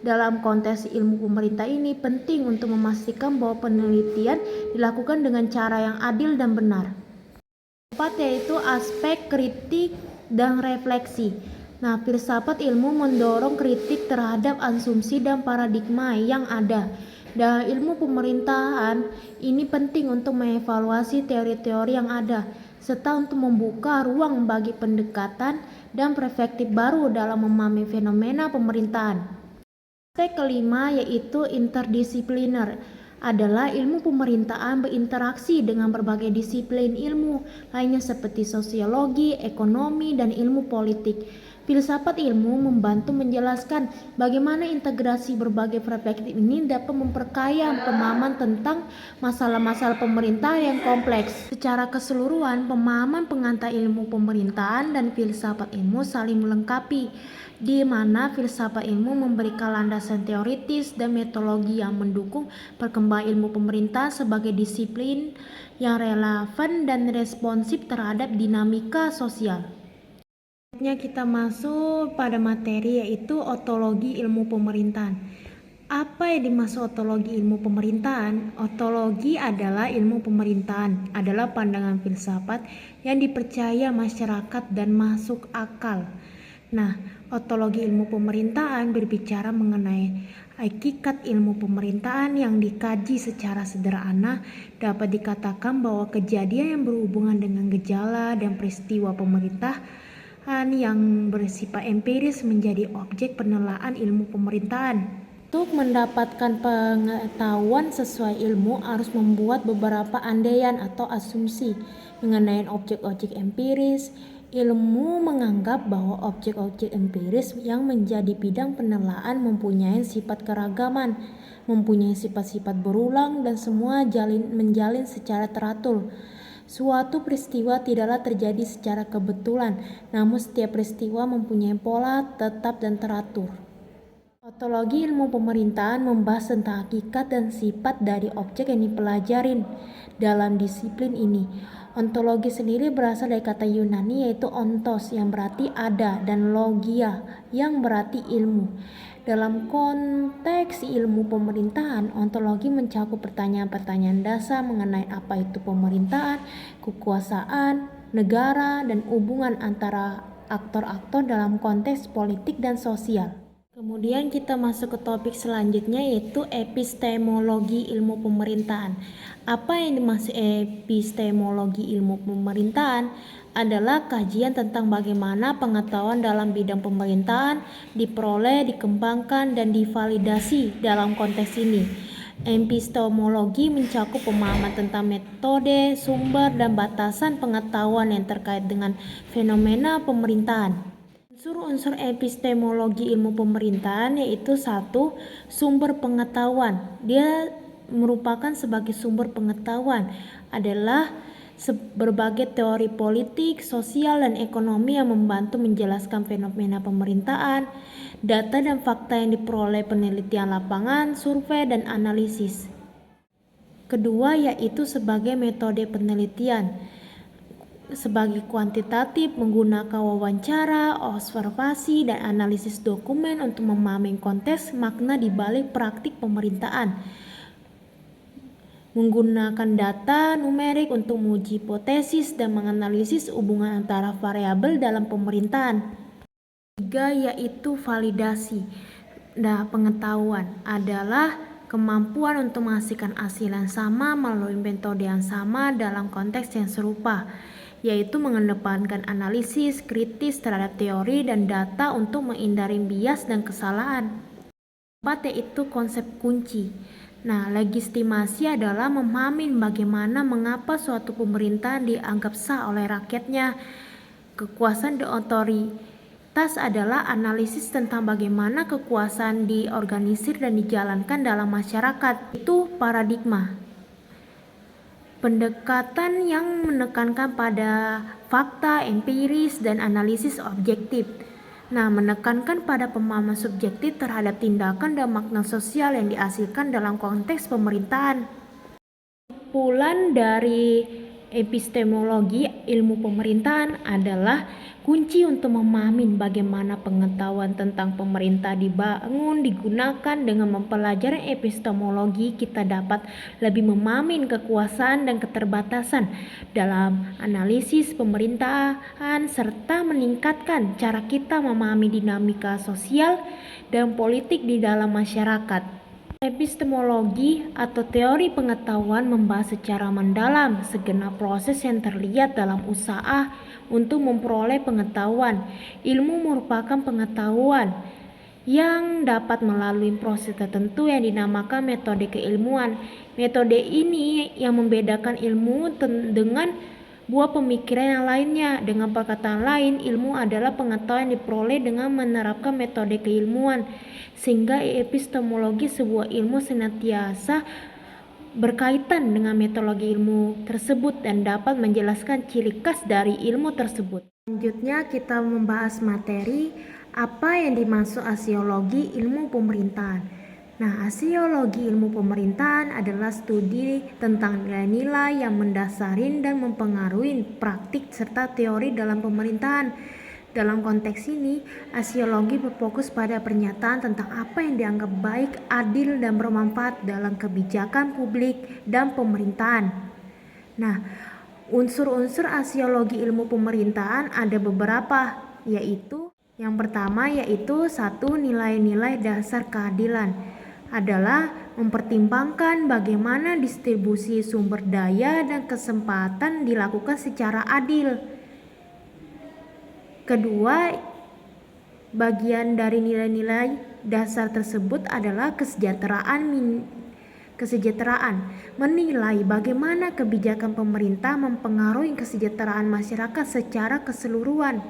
Dalam konteks ilmu pemerintah ini penting untuk memastikan bahwa penelitian dilakukan dengan cara yang adil dan benar. 4. Yaitu aspek kritik dan refleksi. Nah, filsafat ilmu mendorong kritik terhadap asumsi dan paradigma yang ada. Dalam ilmu pemerintahan ini penting untuk mengevaluasi teori-teori yang ada, serta untuk membuka ruang bagi pendekatan dan perspektif baru dalam memahami fenomena pemerintahan. Aspek kelima yaitu interdisipliner. Adalah ilmu pemerintahan berinteraksi dengan berbagai disiplin ilmu lainnya seperti sosiologi, ekonomi, dan ilmu politik. Filsafat ilmu membantu menjelaskan bagaimana integrasi berbagai perspektif ini dapat memperkaya pemahaman tentang masalah-masalah pemerintahan yang kompleks. Secara keseluruhan, pemahaman pengantar ilmu pemerintahan dan filsafat ilmu saling melengkapi, di mana filsafat ilmu memberikan landasan teoritis dan metodologi yang mendukung perkembangan ilmu pemerintahan sebagai disiplin yang relevan dan responsif terhadap dinamika sosial. Kita masuk pada materi yaitu ontologi ilmu pemerintahan. Apa yang dimaksud ontologi ilmu pemerintahan? Ontologi adalah ilmu pemerintahan, adalah pandangan filsafat yang dipercaya masyarakat dan masuk akal. Nah, ontologi ilmu pemerintahan berbicara mengenai Hakikat ilmu pemerintahan yang dikaji secara sederhana dapat dikatakan bahwa kejadian yang berhubungan dengan gejala dan peristiwa pemerintahan yang bersifat empiris menjadi objek penelaahan ilmu pemerintahan. Untuk mendapatkan pengetahuan sesuai ilmu harus membuat beberapa andaian atau asumsi mengenai objek-objek empiris. Ilmu menganggap bahwa objek-objek empiris yang menjadi bidang penelaahan mempunyai sifat keragaman, mempunyai sifat-sifat berulang dan semua menjalin secara teratur. Suatu peristiwa tidaklah terjadi secara kebetulan, namun setiap peristiwa mempunyai pola tetap dan teratur. Ontologi ilmu pemerintahan membahas tentang hakikat dan sifat dari objek yang dipelajarin dalam disiplin ini. Ontologi sendiri berasal dari kata Yunani yaitu ontos yang berarti ada dan logia yang berarti ilmu. Dalam konteks ilmu pemerintahan, ontologi mencakup pertanyaan-pertanyaan dasar mengenai apa itu pemerintahan, kekuasaan, negara, dan hubungan antara aktor-aktor dalam konteks politik dan sosial. Kemudian kita masuk ke topik selanjutnya yaitu epistemologi ilmu pemerintahan. Apa yang dimaksud epistemologi ilmu pemerintahan adalah kajian tentang bagaimana pengetahuan dalam bidang pemerintahan diperoleh, dikembangkan, dan divalidasi dalam konteks ini. Epistemologi mencakup pemahaman tentang metode, sumber, dan batasan pengetahuan yang terkait dengan fenomena pemerintahan. Unsur-unsur epistemologi ilmu pemerintahan yaitu 1. Sumber pengetahuan. Dia merupakan sebagai sumber pengetahuan adalah berbagai teori politik, sosial, dan ekonomi yang membantu menjelaskan fenomena pemerintahan, data dan fakta yang diperoleh penelitian lapangan, survei, dan analisis. Kedua yaitu sebagai metode penelitian. Sebagai kuantitatif menggunakan wawancara, observasi, dan analisis dokumen untuk memahami konteks makna di balik praktik pemerintahan. Menggunakan data numerik untuk menguji hipotesis dan menganalisis hubungan antara variabel dalam pemerintahan. 3 yaitu validasi. Pengetahuan adalah kemampuan untuk menghasilkan hasil yang sama melalui metode yang sama dalam konteks yang serupa, yaitu mengedepankan analisis kritis terhadap teori dan data untuk menghindari bias dan kesalahan. 4 yaitu konsep kunci. Legitimasi adalah memahami bagaimana mengapa suatu pemerintahan dianggap sah oleh rakyatnya. Kekuasaan dan otoritas adalah analisis tentang bagaimana kekuasaan diorganisir dan dijalankan dalam masyarakat. Itu paradigma. Pendekatan yang menekankan pada fakta, empiris, dan analisis objektif. Menekankan pada pemahaman subjektif terhadap tindakan dan makna sosial yang dihasilkan dalam konteks pemerintahan. Kesimpulan dari epistemologi ilmu pemerintahan adalah kunci untuk memahami bagaimana pengetahuan tentang pemerintah dibangun, digunakan. Dengan mempelajari epistemologi, kita dapat lebih memahami kekuasaan dan keterbatasan dalam analisis pemerintahan serta meningkatkan cara kita memahami dinamika sosial dan politik di dalam masyarakat. Epistemologi atau teori pengetahuan membahas secara mendalam segenap proses yang terlihat dalam usaha untuk memperoleh pengetahuan. Ilmu merupakan pengetahuan yang dapat melalui proses tertentu yang dinamakan metode keilmuan. Metode ini yang membedakan ilmu dengan buah pemikiran yang lainnya. Dengan perkataan lain, ilmu adalah pengetahuan yang diperoleh dengan menerapkan metode keilmuan, sehingga epistemologi sebuah ilmu senantiasa berkaitan dengan metodologi ilmu tersebut dan dapat menjelaskan ciri khas dari ilmu tersebut. Selanjutnya kita membahas materi apa yang dimaksud aksiologi ilmu pemerintahan. Aksiologi ilmu pemerintahan adalah studi tentang nilai-nilai yang mendasari dan mempengaruhi praktik serta teori dalam pemerintahan. Dalam konteks ini, aksiologi berfokus pada pernyataan tentang apa yang dianggap baik, adil, dan bermanfaat dalam kebijakan publik dan pemerintahan. Unsur-unsur aksiologi ilmu pemerintahan ada beberapa, yaitu yang pertama yaitu 1. Nilai-nilai dasar keadilan. adalah mempertimbangkan bagaimana distribusi sumber daya dan kesempatan dilakukan secara adil. Kedua, bagian dari nilai-nilai dasar tersebut adalah kesejahteraan, menilai bagaimana kebijakan pemerintah mempengaruhi kesejahteraan masyarakat secara keseluruhan.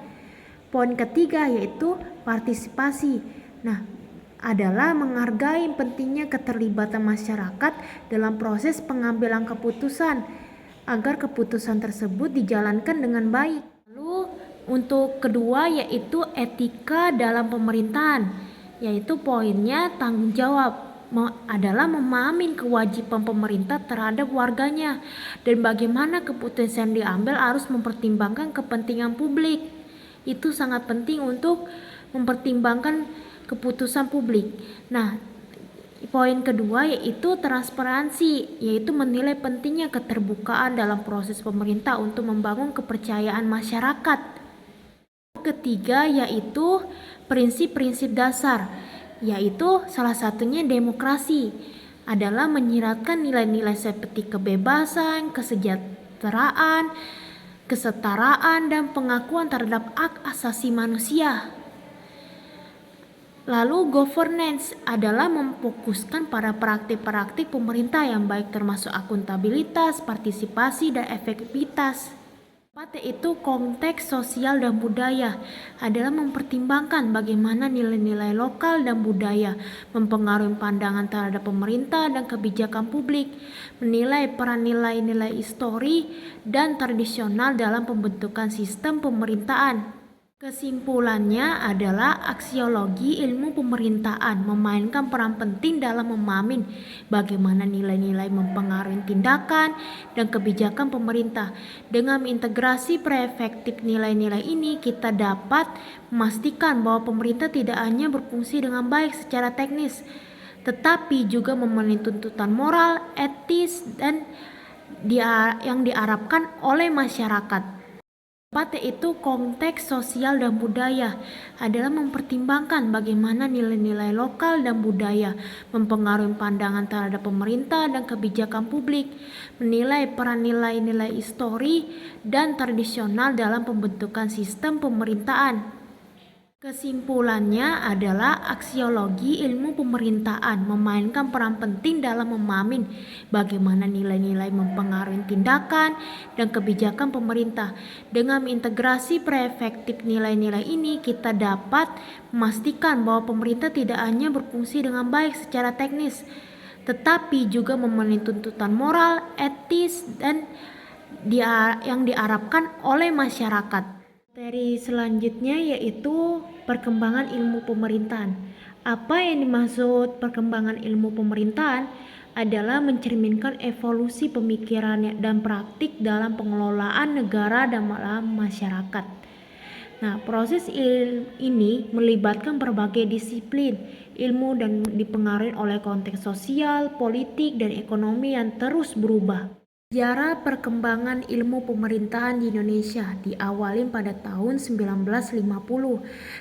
Poin ketiga yaitu partisipasi. Adalah menghargai pentingnya keterlibatan masyarakat dalam proses pengambilan keputusan agar keputusan tersebut dijalankan dengan baik. Lalu untuk kedua yaitu etika dalam pemerintahan, yaitu poinnya tanggung jawab adalah memahami kewajiban pemerintah terhadap warganya dan bagaimana keputusan yang diambil harus mempertimbangkan kepentingan publik. Itu sangat penting untuk mempertimbangkan keputusan publik. Poin kedua yaitu transparansi, yaitu menilai pentingnya keterbukaan dalam proses pemerintah untuk membangun kepercayaan masyarakat. Ketiga yaitu prinsip-prinsip dasar, yaitu salah satunya demokrasi, adalah menyiratkan nilai-nilai seperti kebebasan, kesejahteraan, kesetaraan, dan pengakuan terhadap hak asasi manusia. Lalu governance adalah memfokuskan pada praktik-praktik pemerintah yang baik termasuk akuntabilitas, partisipasi, dan efektivitas. Keempat yaitu konteks sosial dan budaya, adalah mempertimbangkan bagaimana nilai-nilai lokal dan budaya mempengaruhi pandangan terhadap pemerintah dan kebijakan publik, menilai peran nilai-nilai histori dan tradisional dalam pembentukan sistem pemerintahan. Kesimpulannya adalah aksiologi ilmu pemerintahan memainkan peran penting dalam memahami bagaimana nilai-nilai mempengaruhi tindakan dan kebijakan pemerintah. Dengan integrasi preefektif nilai-nilai ini, kita dapat memastikan bahwa pemerintah tidak hanya berfungsi dengan baik secara teknis, tetapi juga memenuhi tuntutan moral, etis, dan yang diharapkan oleh masyarakat. Keempat yaitu konteks sosial dan budaya, adalah mempertimbangkan bagaimana nilai-nilai lokal dan budaya mempengaruhi pandangan terhadap pemerintah dan kebijakan publik, menilai peran nilai-nilai histori dan tradisional dalam pembentukan sistem pemerintahan. Kesimpulannya adalah aksiologi ilmu pemerintahan memainkan peran penting dalam memahami bagaimana nilai-nilai mempengaruhi tindakan dan kebijakan pemerintah. Dengan integrasi preefektif nilai-nilai ini, kita dapat memastikan bahwa pemerintah tidak hanya berfungsi dengan baik secara teknis, tetapi juga memenuhi tuntutan moral, etis, dan yang diharapkan oleh masyarakat. Materi selanjutnya yaitu perkembangan ilmu pemerintahan. Apa yang dimaksud perkembangan ilmu pemerintahan adalah mencerminkan evolusi pemikiran dan praktik dalam pengelolaan negara dan masyarakat. Proses ini melibatkan berbagai disiplin ilmu dan dipengaruhi oleh konteks sosial, politik, dan ekonomi yang terus berubah. Sejarah perkembangan ilmu pemerintahan di Indonesia diawali pada tahun 1950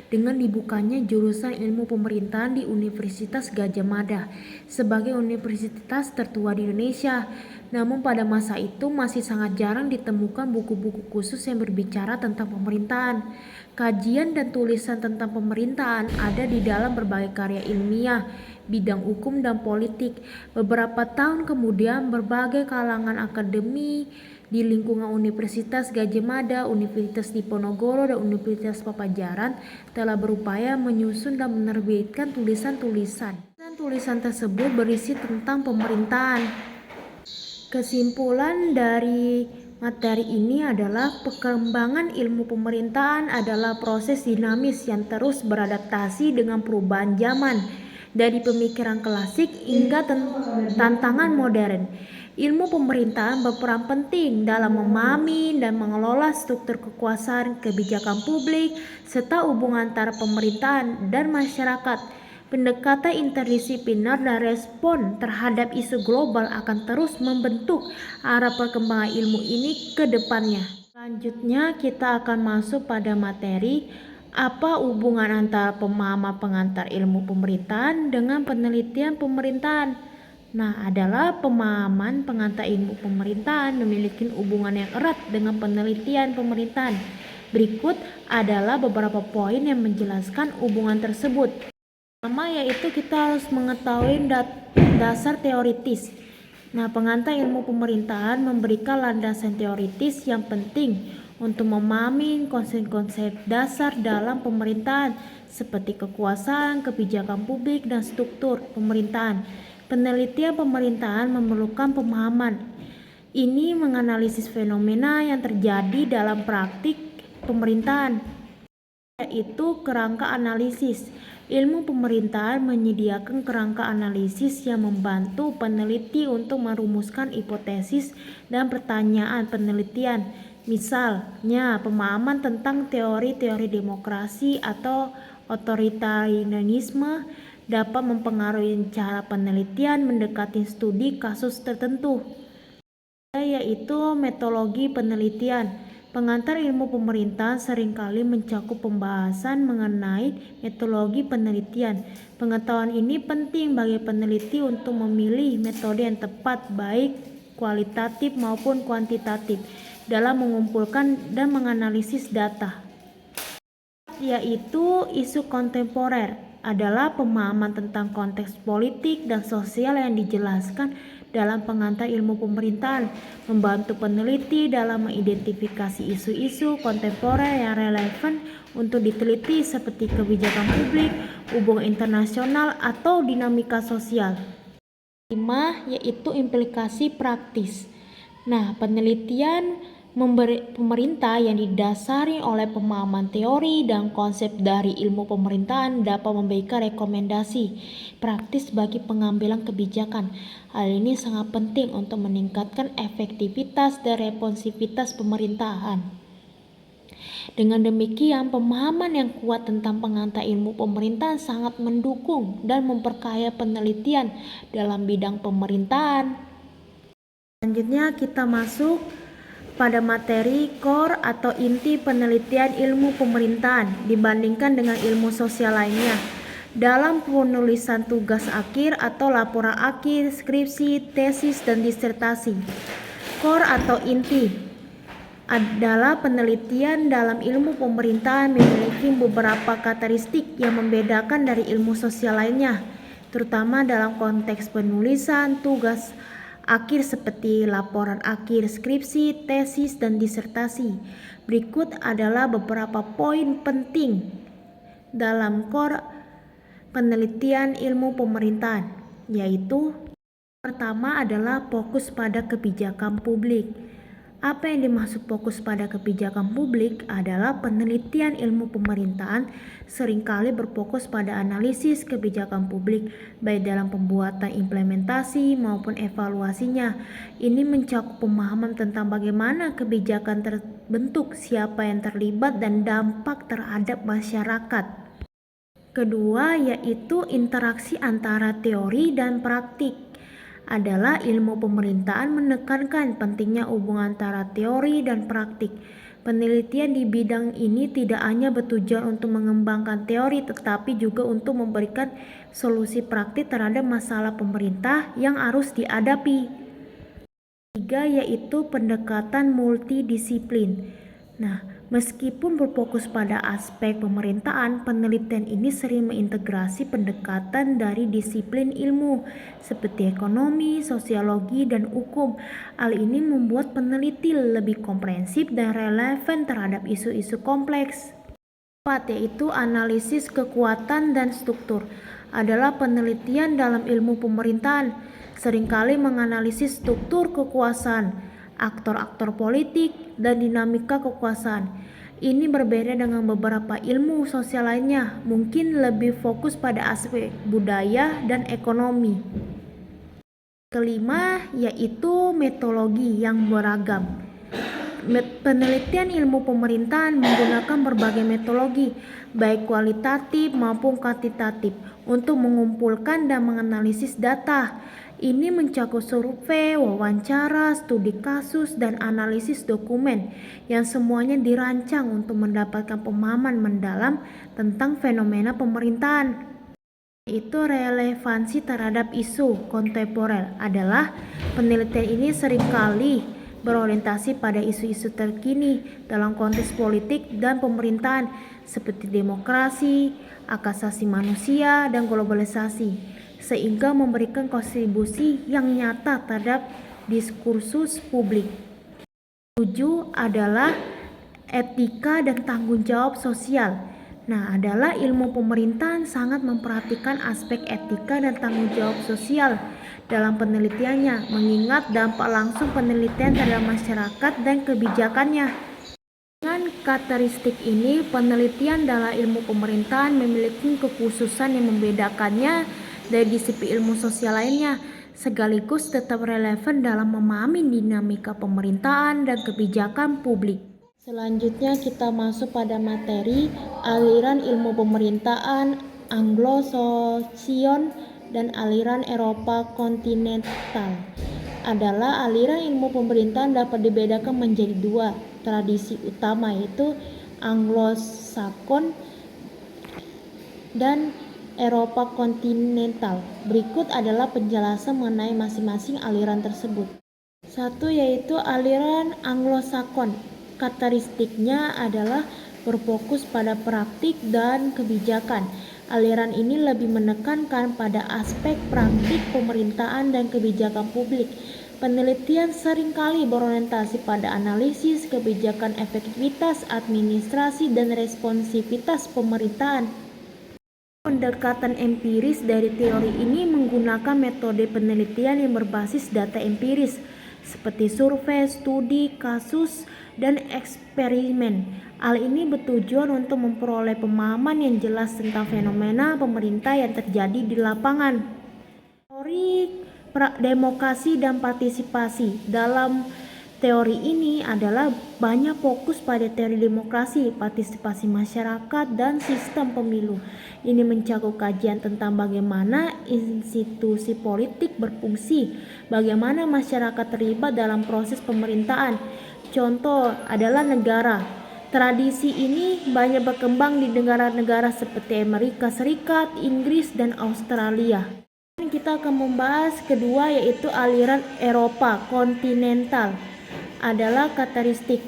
dengan dibukanya jurusan ilmu pemerintahan di Universitas Gadjah Mada sebagai universitas tertua di Indonesia. Namun pada masa itu masih sangat jarang ditemukan buku-buku khusus yang berbicara tentang pemerintahan. Kajian dan tulisan tentang pemerintahan ada di dalam berbagai karya ilmiah bidang hukum dan politik. Beberapa tahun kemudian, berbagai kalangan akademi di lingkungan Universitas Gadjah Mada, Universitas Diponegoro, dan Universitas Padjadjaran telah berupaya menyusun dan menerbitkan tulisan-tulisan. Tulisan tersebut berisi tentang pemerintahan. Kesimpulan dari materi ini adalah perkembangan ilmu pemerintahan adalah proses dinamis yang terus beradaptasi dengan perubahan zaman, dari pemikiran klasik hingga tantangan modern. Ilmu pemerintahan berperan penting dalam memahami dan mengelola struktur kekuasaan, kebijakan publik, serta hubungan antara pemerintahan dan masyarakat. Pendekatan interdisipliner dan respon terhadap isu global akan terus membentuk arah perkembangan ilmu ini ke depannya. Selanjutnya kita akan masuk pada materi Apa hubungan antara pemahaman pengantar ilmu pemerintahan dengan penelitian pemerintahan? Nah, adalah pemahaman pengantar ilmu pemerintahan memiliki hubungan yang erat dengan penelitian pemerintahan. Berikut adalah beberapa poin yang menjelaskan hubungan tersebut. Pertama, yaitu kita harus mengetahui dasar teoritis. Nah, pengantar ilmu pemerintahan memberikan landasan teoritis yang penting untuk memahami konsep-konsep dasar dalam pemerintahan seperti kekuasaan, kebijakan publik, dan struktur pemerintahan. Penelitian pemerintahan memerlukan pemahaman ini menganalisis fenomena yang terjadi dalam praktik pemerintahan, yaitu kerangka analisis. Ilmu pemerintahan menyediakan kerangka analisis yang membantu peneliti untuk merumuskan hipotesis dan pertanyaan penelitian. Misalnya, pemahaman tentang teori-teori demokrasi atau otoritarianisme dapat mempengaruhi cara penelitian mendekati studi kasus tertentu, yaitu metodologi penelitian. Pengantar ilmu pemerintahan seringkali mencakup pembahasan mengenai metodologi penelitian. Pengetahuan ini penting bagi peneliti untuk memilih metode yang tepat, baik kualitatif maupun kuantitatif, dalam mengumpulkan dan menganalisis data. Yaitu isu kontemporer adalah pemahaman tentang konteks politik dan sosial yang dijelaskan dalam pengantar ilmu pemerintahan, membantu peneliti dalam mengidentifikasi isu-isu kontemporer yang relevan untuk diteliti seperti kebijakan publik, hubungan internasional, atau dinamika sosial. 5. Yaitu implikasi praktis. Nah, penelitian pemerintah yang didasari oleh pemahaman teori dan konsep dari ilmu pemerintahan dapat memberikan rekomendasi praktis bagi pengambilan kebijakan. Hal ini sangat penting untuk meningkatkan efektivitas dan responsivitas pemerintahan. Dengan demikian, pemahaman yang kuat tentang pengantar ilmu pemerintahan sangat mendukung dan memperkaya penelitian dalam bidang pemerintahan. Selanjutnya kita masuk pada materi core atau inti penelitian ilmu pemerintahan dibandingkan dengan ilmu sosial lainnya. Dalam penulisan tugas akhir atau laporan akhir, skripsi, tesis, dan disertasi, core atau inti adalah penelitian dalam ilmu pemerintahan memiliki beberapa karakteristik yang membedakan dari ilmu sosial lainnya, terutama dalam konteks penulisan tugas akhir seperti laporan akhir, skripsi, tesis, dan disertasi. Berikut adalah beberapa poin penting dalam core penelitian ilmu pemerintahan, yaitu pertama adalah fokus pada kebijakan publik. Apa yang dimaksud fokus pada kebijakan publik adalah penelitian ilmu pemerintahan seringkali berfokus pada analisis kebijakan publik, baik dalam pembuatan implementasi maupun evaluasinya. Ini mencakup pemahaman tentang bagaimana kebijakan terbentuk, siapa yang terlibat, dan dampak terhadap masyarakat. Kedua, yaitu interaksi antara teori dan praktik. Adalah ilmu pemerintahan menekankan pentingnya hubungan antara teori dan praktik. Penelitian di bidang ini tidak hanya bertujuan untuk mengembangkan teori, tetapi juga untuk memberikan solusi praktik terhadap masalah pemerintah yang harus dihadapi. Ketiga, yaitu pendekatan multidisiplin. Nah, meskipun berfokus pada aspek pemerintahan, penelitian ini sering mengintegrasi pendekatan dari disiplin ilmu seperti ekonomi, sosiologi, dan hukum. Hal ini membuat peneliti lebih komprehensif dan relevan terhadap isu-isu kompleks. 4. Yaitu analisis kekuatan dan struktur. Adalah penelitian dalam ilmu pemerintahan seringkali menganalisis struktur kekuasaan, aktor-aktor politik, dan dinamika kekuasaan. Ini berbeda dengan beberapa ilmu sosial lainnya, mungkin lebih fokus pada aspek budaya dan ekonomi. Kelima, yaitu metodologi yang beragam. Penelitian ilmu pemerintahan menggunakan berbagai metodologi, baik kualitatif maupun kuantitatif, untuk mengumpulkan dan menganalisis data. Ini mencakup survei, wawancara, studi kasus, dan analisis dokumen yang semuanya dirancang untuk mendapatkan pemahaman mendalam tentang fenomena pemerintahan. Itu relevansi terhadap isu kontemporer adalah penelitian ini seringkali berorientasi pada isu-isu terkini dalam konteks politik dan pemerintahan seperti demokrasi, hak asasi manusia, dan globalisasi, sehingga memberikan kontribusi yang nyata terhadap diskursus publik. 7 adalah etika dan tanggung jawab sosial. Nah, adalah ilmu pemerintahan sangat memperhatikan aspek etika dan tanggung jawab sosial dalam penelitiannya, mengingat dampak langsung penelitian terhadap masyarakat dan kebijakannya. Dengan karakteristik ini, penelitian dalam ilmu pemerintahan memiliki kekhususan yang membedakannya dari disiplin ilmu sosial lainnya, sekaligus tetap relevan dalam memahami dinamika pemerintahan dan kebijakan publik. Selanjutnya kita masuk pada materi aliran ilmu pemerintahan Anglo-Saxon dan aliran Eropa kontinental. Adalah aliran ilmu pemerintahan dapat dibedakan menjadi dua tradisi utama, yaitu Anglo-Saxon dan Eropa kontinental. Berikut adalah penjelasan mengenai masing-masing aliran tersebut. Satu, yaitu aliran Anglo-Saxon. Karakteristiknya adalah berfokus pada praktik dan kebijakan. Aliran ini lebih menekankan pada aspek praktik pemerintahan dan kebijakan publik. Penelitian seringkali berorientasi pada analisis kebijakan, efektivitas administrasi, dan responsivitas pemerintahan. Pendekatan empiris dari teori ini menggunakan metode penelitian yang berbasis data empiris seperti survei, studi kasus, dan eksperimen. Hal ini bertujuan untuk memperoleh pemahaman yang jelas tentang fenomena pemerintah yang terjadi di lapangan. Teori demokrasi dan partisipasi. Dalam teori ini adalah banyak fokus pada teori demokrasi, partisipasi masyarakat, dan sistem pemilu. Ini mencakup kajian tentang bagaimana institusi politik berfungsi, bagaimana masyarakat terlibat dalam proses pemerintahan. Contoh adalah negara. Tradisi ini banyak berkembang di negara-negara seperti Amerika Serikat, Inggris, dan Australia. Kita akan membahas kedua, yaitu aliran Eropa kontinental. Adalah karakteristik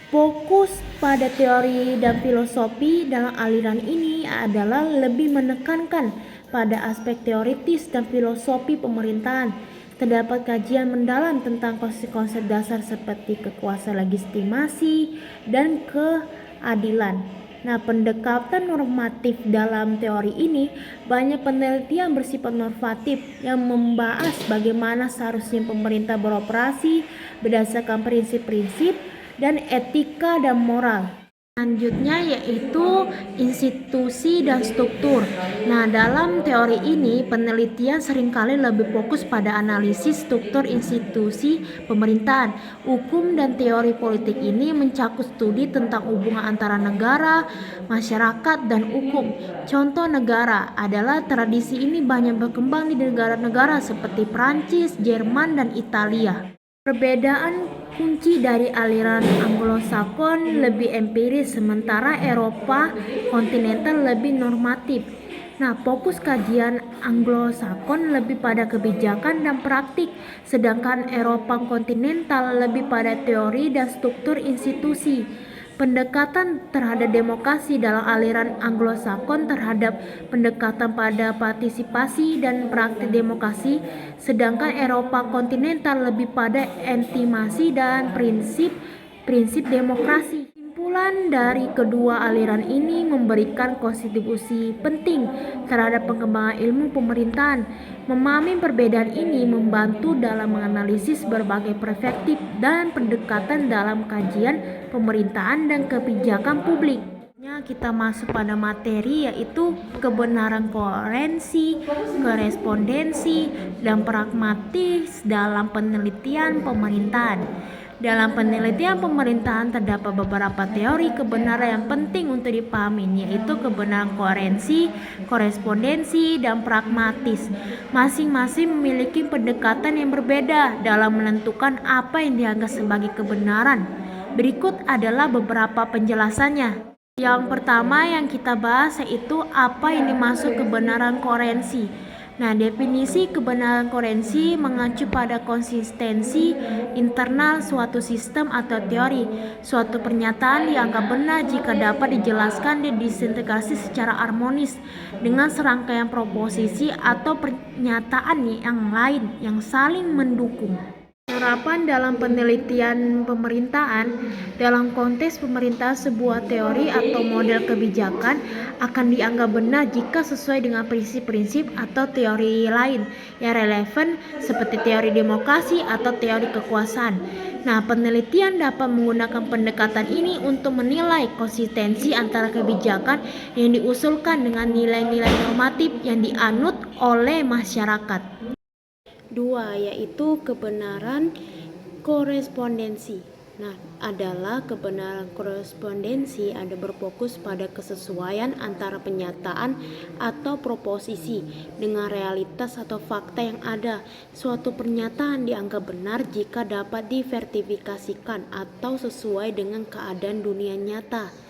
fokus pada teori dan filosofi dalam aliran ini adalah lebih menekankan pada aspek teoritis dan filosofi pemerintahan. Terdapat kajian mendalam tentang konsep-konsep dasar seperti kekuasaan legitimasi dan keadilan. Nah, pendekatan normatif dalam teori ini banyak penelitian bersifat normatif yang membahas bagaimana seharusnya pemerintah beroperasi berdasarkan prinsip-prinsip dan etika dan moral. Selanjutnya yaitu institusi dan struktur. Nah, dalam teori ini penelitian seringkali lebih fokus pada analisis struktur institusi pemerintahan. Hukum dan teori politik ini mencakup studi tentang hubungan antara negara, masyarakat, dan hukum. Contoh negara adalah tradisi ini banyak berkembang di negara-negara seperti Prancis, Jerman, dan Italia. Perbedaan kunci dari aliran Anglo-Saxon lebih empiris, sementara Eropa kontinental lebih normatif. Nah, fokus kajian Anglo-Saxon lebih pada kebijakan dan praktik, sedangkan Eropa kontinental lebih pada teori dan struktur institusi. Pendekatan terhadap demokrasi dalam aliran Anglo-Saxon terhadap pendekatan pada partisipasi dan praktik demokrasi, sedangkan Eropa kontinental lebih pada intimasi dan prinsip demokrasi. Kesimpulan dari kedua aliran ini memberikan kontribusi penting terhadap pengembangan ilmu pemerintahan. Memahami perbedaan ini membantu dalam menganalisis berbagai perspektif dan pendekatan dalam kajian pemerintahan dan kebijakan publik. Kita masuk pada materi, yaitu kebenaran koherensi, korespondensi, dan pragmatis dalam penelitian pemerintahan. Dalam penelitian pemerintahan terdapat beberapa teori kebenaran yang penting untuk dipahami, yaitu kebenaran koherensi, korespondensi, dan pragmatis. Masing-masing memiliki pendekatan yang berbeda dalam menentukan apa yang dianggap sebagai kebenaran. Berikut adalah beberapa penjelasannya. Yang pertama yang kita bahas yaitu apa yang dimaksud kebenaran koherensi. Nah, definisi kebenaran koherensi mengacu pada konsistensi internal suatu sistem atau teori. Suatu pernyataan dianggap benar jika dapat dijelaskan dan disintegrasi secara harmonis dengan serangkaian proposisi atau pernyataan yang lain yang saling mendukung. Penerapan dalam penelitian pemerintahan. Dalam konteks pemerintahan, sebuah teori atau model kebijakan akan dianggap benar jika sesuai dengan prinsip-prinsip atau teori lain yang relevan seperti teori demokrasi atau teori kekuasaan. Nah, penelitian dapat menggunakan pendekatan ini untuk menilai konsistensi antara kebijakan yang diusulkan dengan nilai-nilai normatif yang dianut oleh masyarakat. 2. Yaitu kebenaran korespondensi. Nah, adalah kebenaran korespondensi ada berfokus pada kesesuaian antara penyataan atau proposisi dengan realitas atau fakta yang ada. Suatu pernyataan dianggap benar jika dapat diverifikasikan atau sesuai dengan keadaan dunia nyata.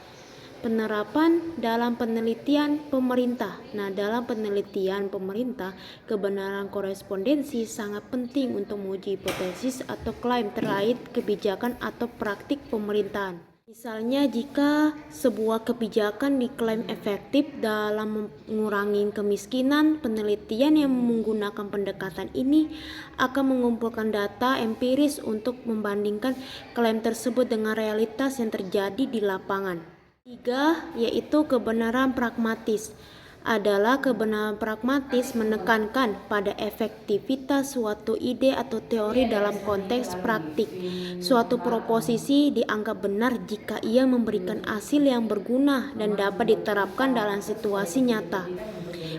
Penerapan dalam penelitian pemerintah. Nah, dalam penelitian pemerintah, kebenaran korespondensi sangat penting untuk menguji hipotesis atau klaim terkait kebijakan atau praktik pemerintahan. Misalnya, jika sebuah kebijakan diklaim efektif dalam mengurangi kemiskinan, penelitian yang menggunakan pendekatan ini akan mengumpulkan data empiris untuk membandingkan klaim tersebut dengan realitas yang terjadi di lapangan. 3. Yaitu kebenaran pragmatis. Adalah kebenaran pragmatis menekankan pada efektivitas suatu ide atau teori dalam konteks praktik. Suatu proposisi dianggap benar jika ia memberikan hasil yang berguna dan dapat diterapkan dalam situasi nyata.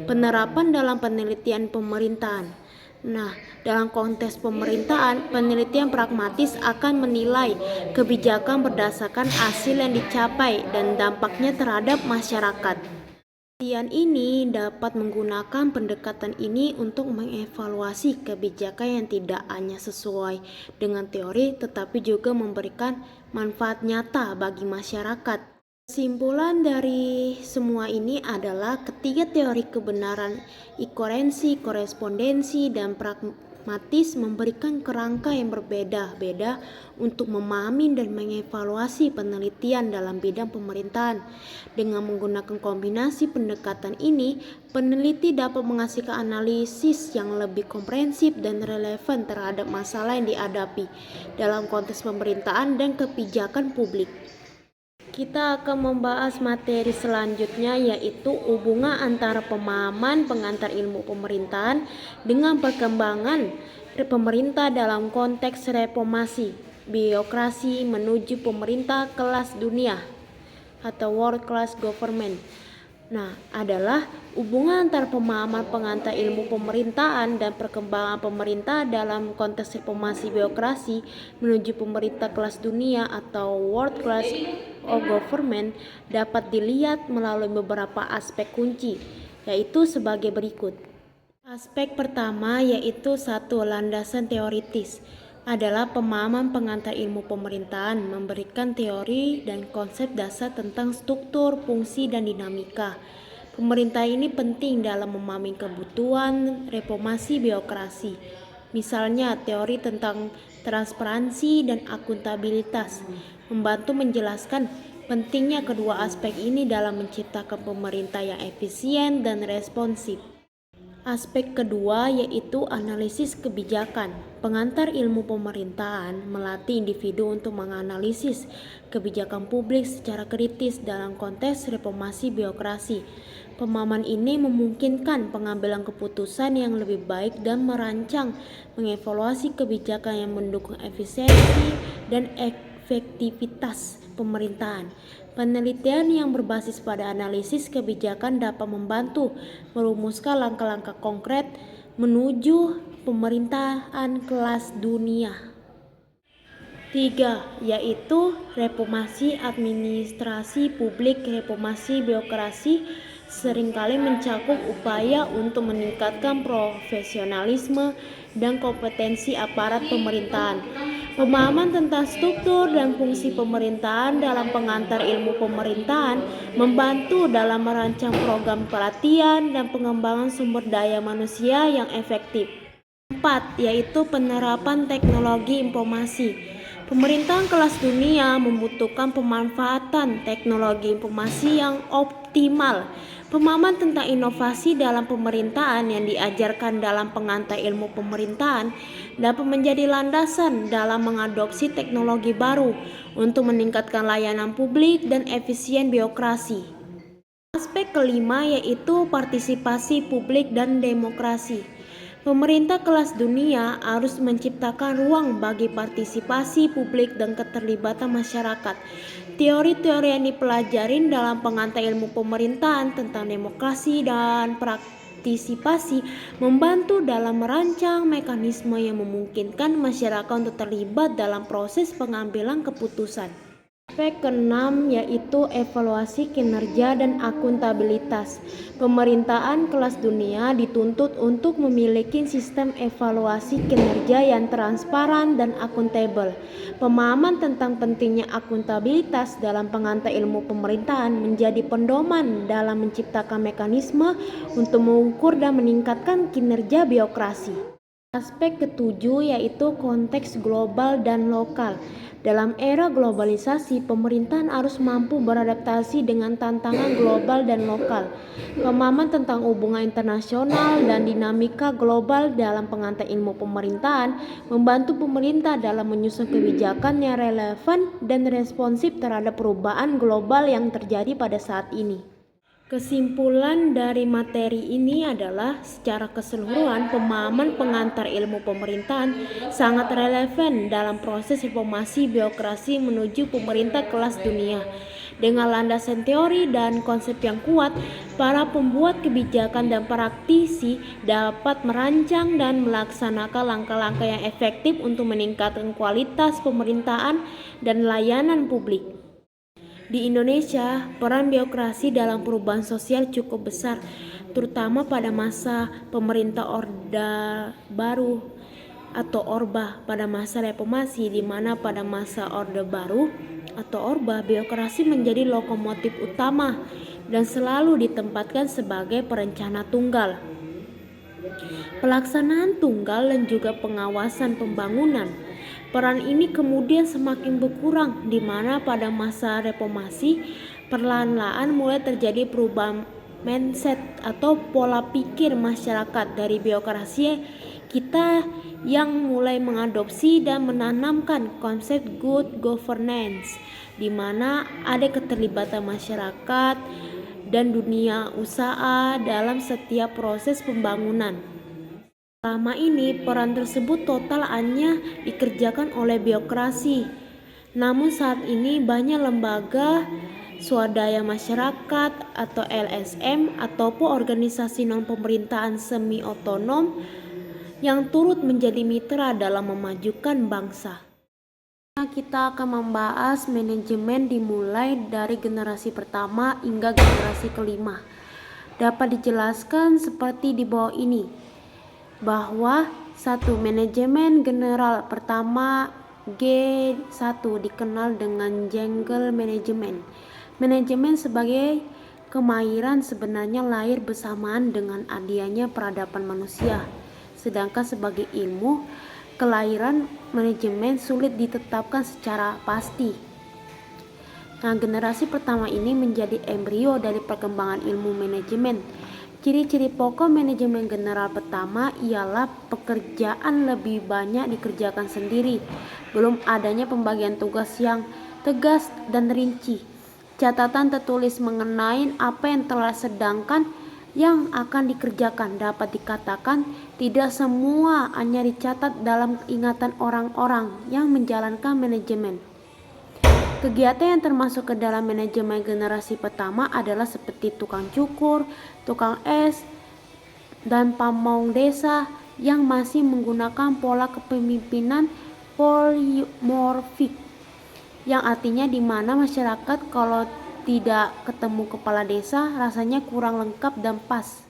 Penerapan dalam penelitian pemerintahan. Nah, dalam konteks pemerintahan, penelitian pragmatis akan menilai kebijakan berdasarkan hasil yang dicapai dan dampaknya terhadap masyarakat. Penelitian ini dapat menggunakan pendekatan ini untuk mengevaluasi kebijakan yang tidak hanya sesuai dengan teori tetapi juga memberikan manfaat nyata bagi masyarakat. Kesimpulan dari semua ini adalah ketiga teori kebenaran koherensi, korespondensi, dan pragmatis memberikan kerangka yang berbeda-beda untuk memahami dan mengevaluasi penelitian dalam bidang pemerintahan. Dengan menggunakan kombinasi pendekatan ini, peneliti dapat menghasilkan analisis yang lebih komprehensif dan relevan terhadap masalah yang dihadapi dalam konteks pemerintahan dan kebijakan publik. Kita akan membahas materi selanjutnya, yaitu hubungan antara pemahaman pengantar ilmu pemerintahan dengan perkembangan pemerintah dalam konteks reformasi birokrasi menuju pemerintah kelas dunia atau world class government. Nah, adalah hubungan antara pemahaman pengantar ilmu pemerintahan dan perkembangan pemerintah dalam konteks reformasi birokrasi menuju pemerintah kelas dunia atau world class government dapat dilihat melalui beberapa aspek kunci, yaitu sebagai berikut. Aspek pertama yaitu landasan teoritis. Adalah pemahaman pengantar ilmu pemerintahan memberikan teori dan konsep dasar tentang struktur, fungsi, dan dinamika. Pemerintah ini penting dalam memahami kebutuhan reformasi birokrasi. Misalnya teori tentang transparansi dan akuntabilitas, membantu menjelaskan pentingnya kedua aspek ini dalam menciptakan pemerintah yang efisien dan responsif. Aspek kedua yaitu analisis kebijakan. Pengantar ilmu pemerintahan melatih individu untuk menganalisis kebijakan publik secara kritis dalam konteks reformasi birokrasi. Pemahaman ini memungkinkan pengambilan keputusan yang lebih baik dan merancang mengevaluasi kebijakan yang mendukung efisiensi dan efektivitas pemerintahan. Penelitian yang berbasis pada analisis kebijakan dapat membantu merumuskan langkah-langkah konkret menuju pemerintahan kelas dunia. Tiga, yaitu reformasi administrasi publik. Reformasi birokrasi seringkali mencakup upaya untuk meningkatkan profesionalisme dan kompetensi aparat pemerintahan. Pemahaman tentang struktur dan fungsi pemerintahan dalam pengantar ilmu pemerintahan membantu dalam merancang program pelatihan dan pengembangan sumber daya manusia yang efektif. 4, yaitu penerapan teknologi informasi. Pemerintahan kelas dunia membutuhkan pemanfaatan teknologi informasi yang optimal. Pemahaman tentang inovasi dalam pemerintahan yang diajarkan dalam pengantar ilmu pemerintahan dapat menjadi landasan dalam mengadopsi teknologi baru untuk meningkatkan layanan publik dan efisien birokrasi. Aspek kelima yaitu partisipasi publik dan demokrasi. Pemerintah kelas dunia harus menciptakan ruang bagi partisipasi publik dan keterlibatan masyarakat. Teori-teori yang dipelajari dalam pengantar ilmu pemerintahan tentang demokrasi dan partisipasi membantu dalam merancang mekanisme yang memungkinkan masyarakat untuk terlibat dalam proses pengambilan keputusan. Aspek keenam yaitu evaluasi kinerja dan akuntabilitas. Pemerintahan kelas dunia dituntut untuk memiliki sistem evaluasi kinerja yang transparan dan akuntabel. Pemahaman tentang pentingnya akuntabilitas dalam pengantar ilmu pemerintahan menjadi pedoman dalam menciptakan mekanisme untuk mengukur dan meningkatkan kinerja birokrasi. Aspek ketujuh yaitu konteks global dan lokal. Dalam era globalisasi, pemerintahan harus mampu beradaptasi dengan tantangan global dan lokal. Pemahaman tentang hubungan internasional dan dinamika global dalam pengantar ilmu pemerintahan membantu pemerintah dalam menyusun kebijakan yang relevan dan responsif terhadap perubahan global yang terjadi pada saat ini. Kesimpulan dari materi ini adalah secara keseluruhan pemahaman pengantar ilmu pemerintahan sangat relevan dalam proses reformasi birokrasi menuju pemerintah kelas dunia. Dengan landasan teori dan konsep yang kuat, para pembuat kebijakan dan praktisi dapat merancang dan melaksanakan langkah-langkah yang efektif untuk meningkatkan kualitas pemerintahan dan layanan publik. Di Indonesia, peran birokrasi dalam perubahan sosial cukup besar, terutama pada masa pemerintah Orde Baru atau Orba pada masa reformasi, di mana pada masa Orde Baru atau Orba birokrasi menjadi lokomotif utama dan selalu ditempatkan sebagai perencana tunggal, pelaksanaan tunggal dan juga pengawasan pembangunan. Peran ini kemudian semakin berkurang di mana pada masa reformasi perlahan-lahan mulai terjadi perubahan mindset atau pola pikir masyarakat dari birokrasi kita yang mulai mengadopsi dan menanamkan konsep good governance di mana ada keterlibatan masyarakat dan dunia usaha dalam setiap proses pembangunan. Selama ini peran tersebut total hanya dikerjakan oleh birokrasi. Namun saat ini banyak lembaga swadaya masyarakat atau LSM ataupun organisasi non-pemerintahan semi-otonom yang turut menjadi mitra dalam memajukan bangsa. Kita akan membahas manajemen dimulai dari generasi pertama hingga generasi kelima. Dapat dijelaskan seperti di bawah ini. Bahwa 1. Manajemen general pertama G1 dikenal dengan jungle management. Manajemen sebagai kemahiran sebenarnya lahir bersamaan dengan adanya peradaban manusia. Sedangkan sebagai ilmu, kelahiran manajemen sulit ditetapkan secara pasti. Nah, generasi pertama ini menjadi embrio dari perkembangan ilmu manajemen. Ciri-ciri pokok manajemen general pertama ialah pekerjaan lebih banyak dikerjakan sendiri, belum adanya pembagian tugas yang tegas dan rinci. Catatan tertulis mengenai apa yang telah sedangkan yang akan dikerjakan dapat dikatakan tidak semua hanya dicatat dalam ingatan orang-orang yang menjalankan manajemen. Kegiatan yang termasuk ke dalam manajemen generasi pertama adalah seperti tukang cukur, tukang es, dan pamong desa yang masih menggunakan pola kepemimpinan polymorphic, yang artinya di mana masyarakat kalau tidak ketemu kepala desa rasanya kurang lengkap dan pas.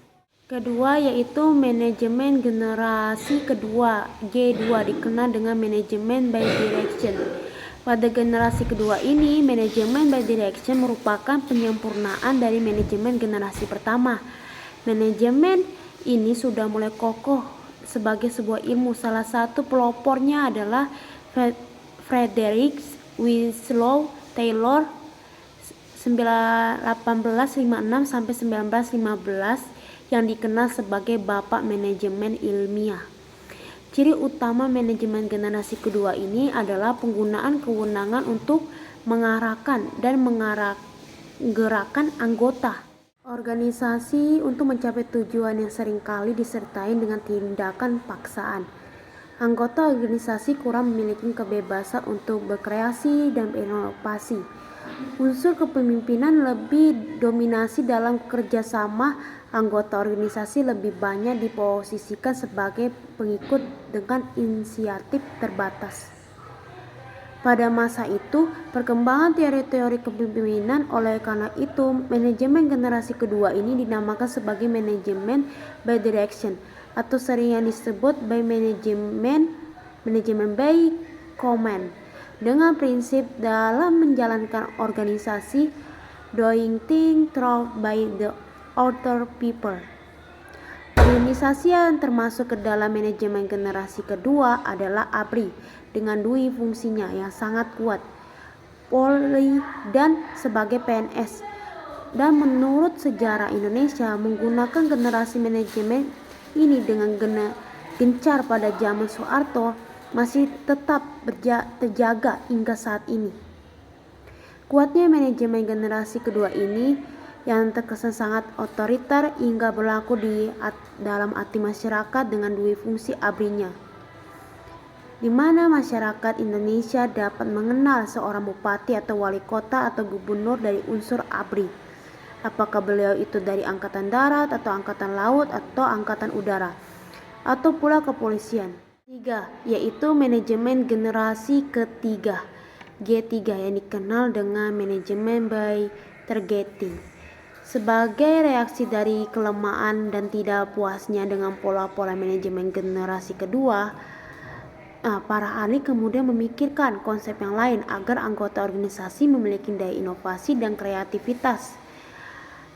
Kedua yaitu manajemen generasi kedua G2, dikenal dengan manajemen by direction. Pada generasi kedua ini, manajemen by direction merupakan penyempurnaan dari manajemen generasi pertama. Manajemen ini sudah mulai kokoh sebagai sebuah ilmu. Salah satu pelopornya adalah Frederick Winslow Taylor 1856 sampai 1915 yang dikenal sebagai Bapak Manajemen Ilmiah. Ciri utama manajemen generasi kedua ini adalah penggunaan kewenangan untuk mengarahkan dan menggerakkan anggota organisasi untuk mencapai tujuan yang seringkali disertai dengan tindakan paksaan. Anggota organisasi kurang memiliki kebebasan untuk berkreasi dan berinovasi. Unsur kepemimpinan lebih dominasi dalam kerjasama. Anggota organisasi lebih banyak diposisikan sebagai pengikut dengan inisiatif terbatas. Pada masa itu, perkembangan teori-teori kepemimpinan, oleh karena itu, manajemen generasi kedua ini dinamakan sebagai manajemen by direction, atau sering yang disebut by manajemen by command, dengan prinsip dalam menjalankan organisasi doing things through by the other people. Organisasi yang termasuk ke dalam manajemen generasi kedua adalah ABRI dengan dua fungsinya yang sangat kuat, Polri dan sebagai PNS. Dan menurut sejarah Indonesia, menggunakan generasi manajemen ini dengan gencar pada zaman Soeharto masih tetap terjaga hingga saat ini. Kuatnya manajemen generasi kedua ini yang terkesan sangat otoriter hingga berlaku dalam hati masyarakat dengan dua fungsi ABRI-nya, di mana masyarakat Indonesia dapat mengenal seorang bupati atau wali kota atau gubernur dari unsur ABRI, apakah beliau itu dari angkatan darat atau angkatan laut atau angkatan udara, atau pula kepolisian. 3. Yaitu manajemen generasi ketiga G3 yang dikenal dengan manajemen by targeting. Sebagai reaksi dari kelemahan dan tidak puasnya dengan pola-pola manajemen generasi kedua, para ahli kemudian memikirkan konsep yang lain agar anggota organisasi memiliki daya inovasi dan kreativitas.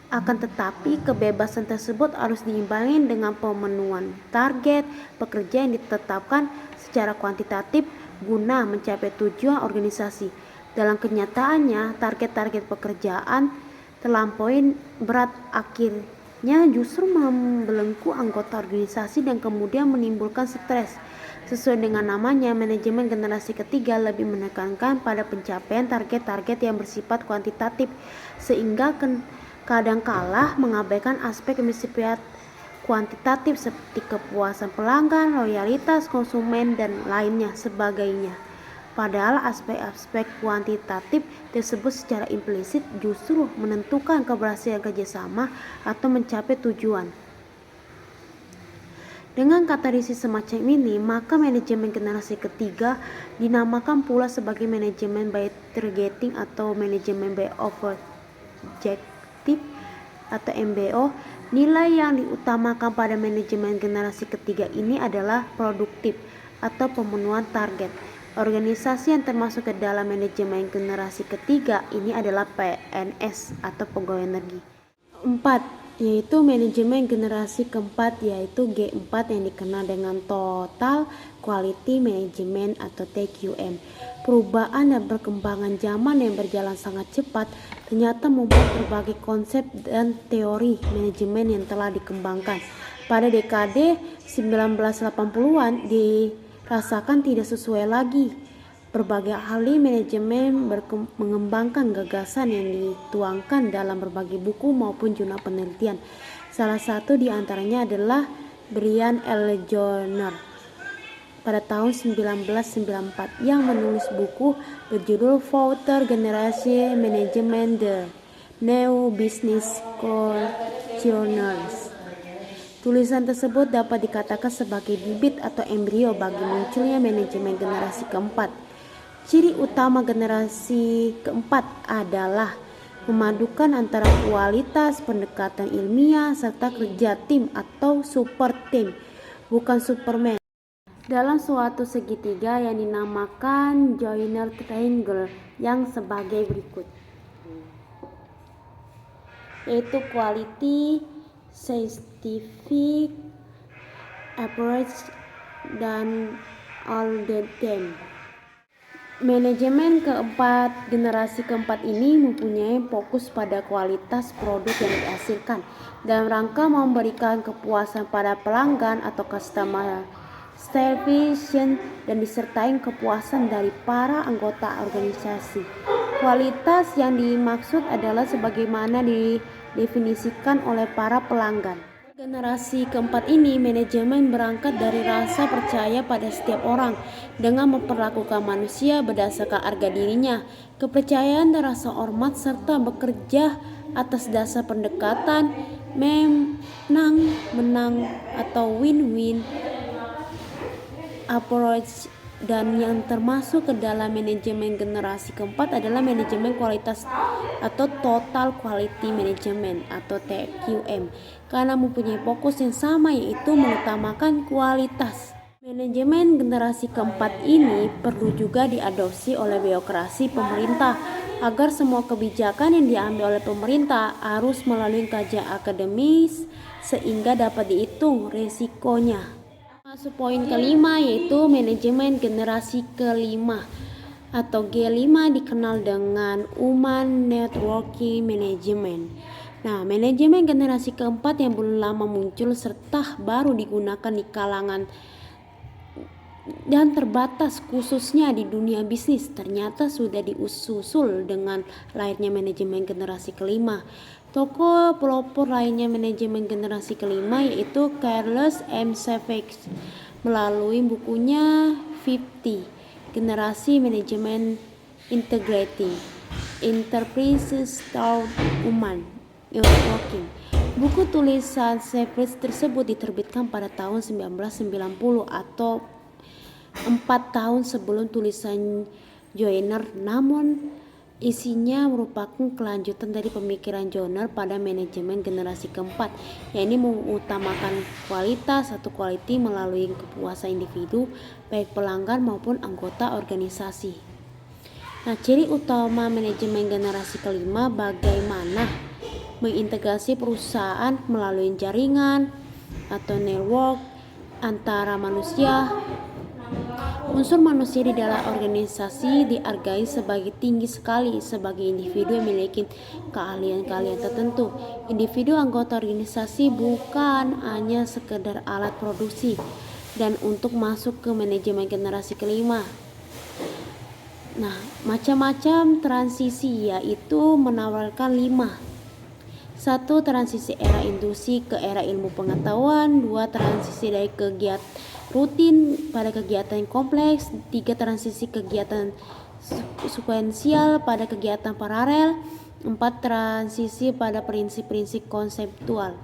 Akan tetapi, kebebasan tersebut harus diimbangi dengan pemenuhan target pekerja yang ditetapkan secara kuantitatif guna mencapai tujuan organisasi. Dalam kenyataannya, target-target pekerjaan terlampaui berat akhirnya justru membelenggu anggota organisasi dan kemudian menimbulkan stres. Sesuai dengan namanya, manajemen generasi ketiga lebih menekankan pada pencapaian target-target yang bersifat kuantitatif, sehingga kadangkala mengabaikan aspek yang bersifat kuantitatif seperti kepuasan pelanggan, loyalitas konsumen, dan lainnya sebagainya. Padahal aspek-aspek kuantitatif tersebut secara implisit justru menentukan keberhasilan kerjasama atau mencapai tujuan. Dengan karakteristik semacam ini, maka manajemen generasi ketiga dinamakan pula sebagai manajemen by targeting atau manajemen by objective atau MBO. Nilai yang diutamakan pada manajemen generasi ketiga ini adalah produktif atau pemenuhan target. Organisasi yang termasuk ke dalam manajemen generasi ketiga ini adalah PNS atau pegawai negeri. 4. Yaitu manajemen generasi keempat, yaitu G4 yang dikenal dengan Total Quality Management atau TQM. Perubahan dan perkembangan zaman yang berjalan sangat cepat ternyata membuat berbagai konsep dan teori manajemen yang telah dikembangkan pada dekade 1980-an dirasakan tidak sesuai lagi. Berbagai ahli manajemen mengembangkan gagasan yang dituangkan dalam berbagai buku maupun jurnal penelitian. Salah satu di antaranya adalah Brian L. Joyner pada tahun 1994 yang menulis buku berjudul Future Generation Management: The New Business Cultures. Tulisan tersebut dapat dikatakan sebagai bibit atau embrio bagi munculnya manajemen generasi keempat. Ciri utama generasi keempat adalah memadukan antara kualitas pendekatan ilmiah serta kerja tim atau super tim, bukan Superman, dalam suatu segitiga yang dinamakan joiner triangle yang sebagai berikut, yaitu quality, scientific approach, dan all the time. Manajemen generasi keempat ini mempunyai fokus pada kualitas produk yang dihasilkan dalam rangka memberikan kepuasan pada pelanggan atau customer satisfaction dan disertai kepuasan dari para anggota organisasi. Kualitas yang dimaksud adalah sebagaimana didefinisikan oleh para pelanggan. Generasi keempat ini, manajemen berangkat dari rasa percaya pada setiap orang dengan memperlakukan manusia berdasarkan harga dirinya, kepercayaan dan rasa hormat, serta bekerja atas dasar pendekatan menang-menang atau win-win approach. Dan yang termasuk ke dalam manajemen generasi keempat adalah manajemen kualitas atau total quality management atau TQM, karena mempunyai fokus yang sama, yaitu mengutamakan kualitas. Manajemen generasi keempat ini perlu juga diadopsi oleh birokrasi pemerintah agar semua kebijakan yang diambil oleh pemerintah harus melalui kajian akademis sehingga dapat dihitung risikonya. Masuk poin kelima, yaitu manajemen generasi kelima atau G5, dikenal dengan Human Networking Management. Nah, manajemen generasi keempat yang belum lama muncul serta baru digunakan di kalangan dan terbatas khususnya di dunia bisnis, ternyata sudah disusul dengan lahirnya manajemen generasi kelima. Tokoh pelopor lainnya manajemen generasi kelima yaitu Carlos M. Savage melalui bukunya 50 Generasi Manajemen Integrating Enterprises Through Human Networking. Buku tulisan Savage tersebut diterbitkan pada tahun 1990 atau 4 tahun sebelum tulisan Joyner, namun isinya merupakan kelanjutan dari pemikiran Joyner pada manajemen generasi keempat, yakni mengutamakan kualitas atau quality melalui kepuasan individu, baik pelanggan maupun anggota organisasi. Nah, ciri utama manajemen generasi kelima bagaimana mengintegrasi perusahaan melalui jaringan atau network antara manusia. Unsur manusia di dalam organisasi dihargai sebagai tinggi sekali sebagai individu yang memiliki keahlian-keahlian tertentu. Individu anggota organisasi bukan hanya sekedar alat produksi. Dan untuk masuk ke manajemen generasi kelima, nah, macam-macam transisi, yaitu menawarkan 5. 1. Transisi era industri ke era ilmu pengetahuan. 2. Transisi dari kegiatan rutin pada kegiatan kompleks. 3. Transisi kegiatan sekuensial pada kegiatan paralel. 4. Transisi pada prinsip-prinsip konseptual.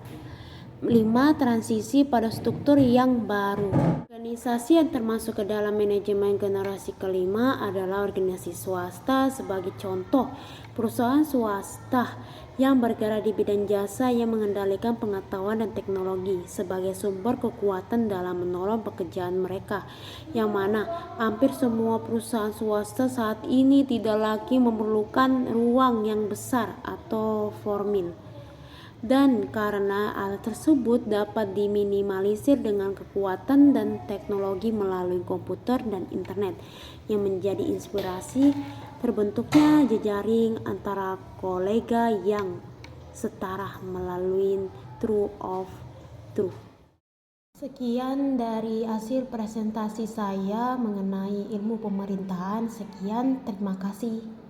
5. Transisi pada struktur yang baru. Organisasi yang termasuk ke dalam manajemen generasi kelima adalah organisasi swasta. Sebagai contoh, perusahaan swasta yang bergerak di bidang jasa yang mengendalikan pengetahuan dan teknologi sebagai sumber kekuatan dalam menolong pekerjaan mereka, yang mana hampir semua perusahaan swasta saat ini tidak lagi memerlukan ruang yang besar atau formal. Dan karena hal tersebut dapat diminimalisir dengan kekuatan dan teknologi melalui komputer dan internet yang menjadi inspirasi terbentuknya jejaring antara kolega yang setara melalui True of Truth. Sekian dari hasil presentasi saya mengenai ilmu pemerintahan. Sekian, terima kasih.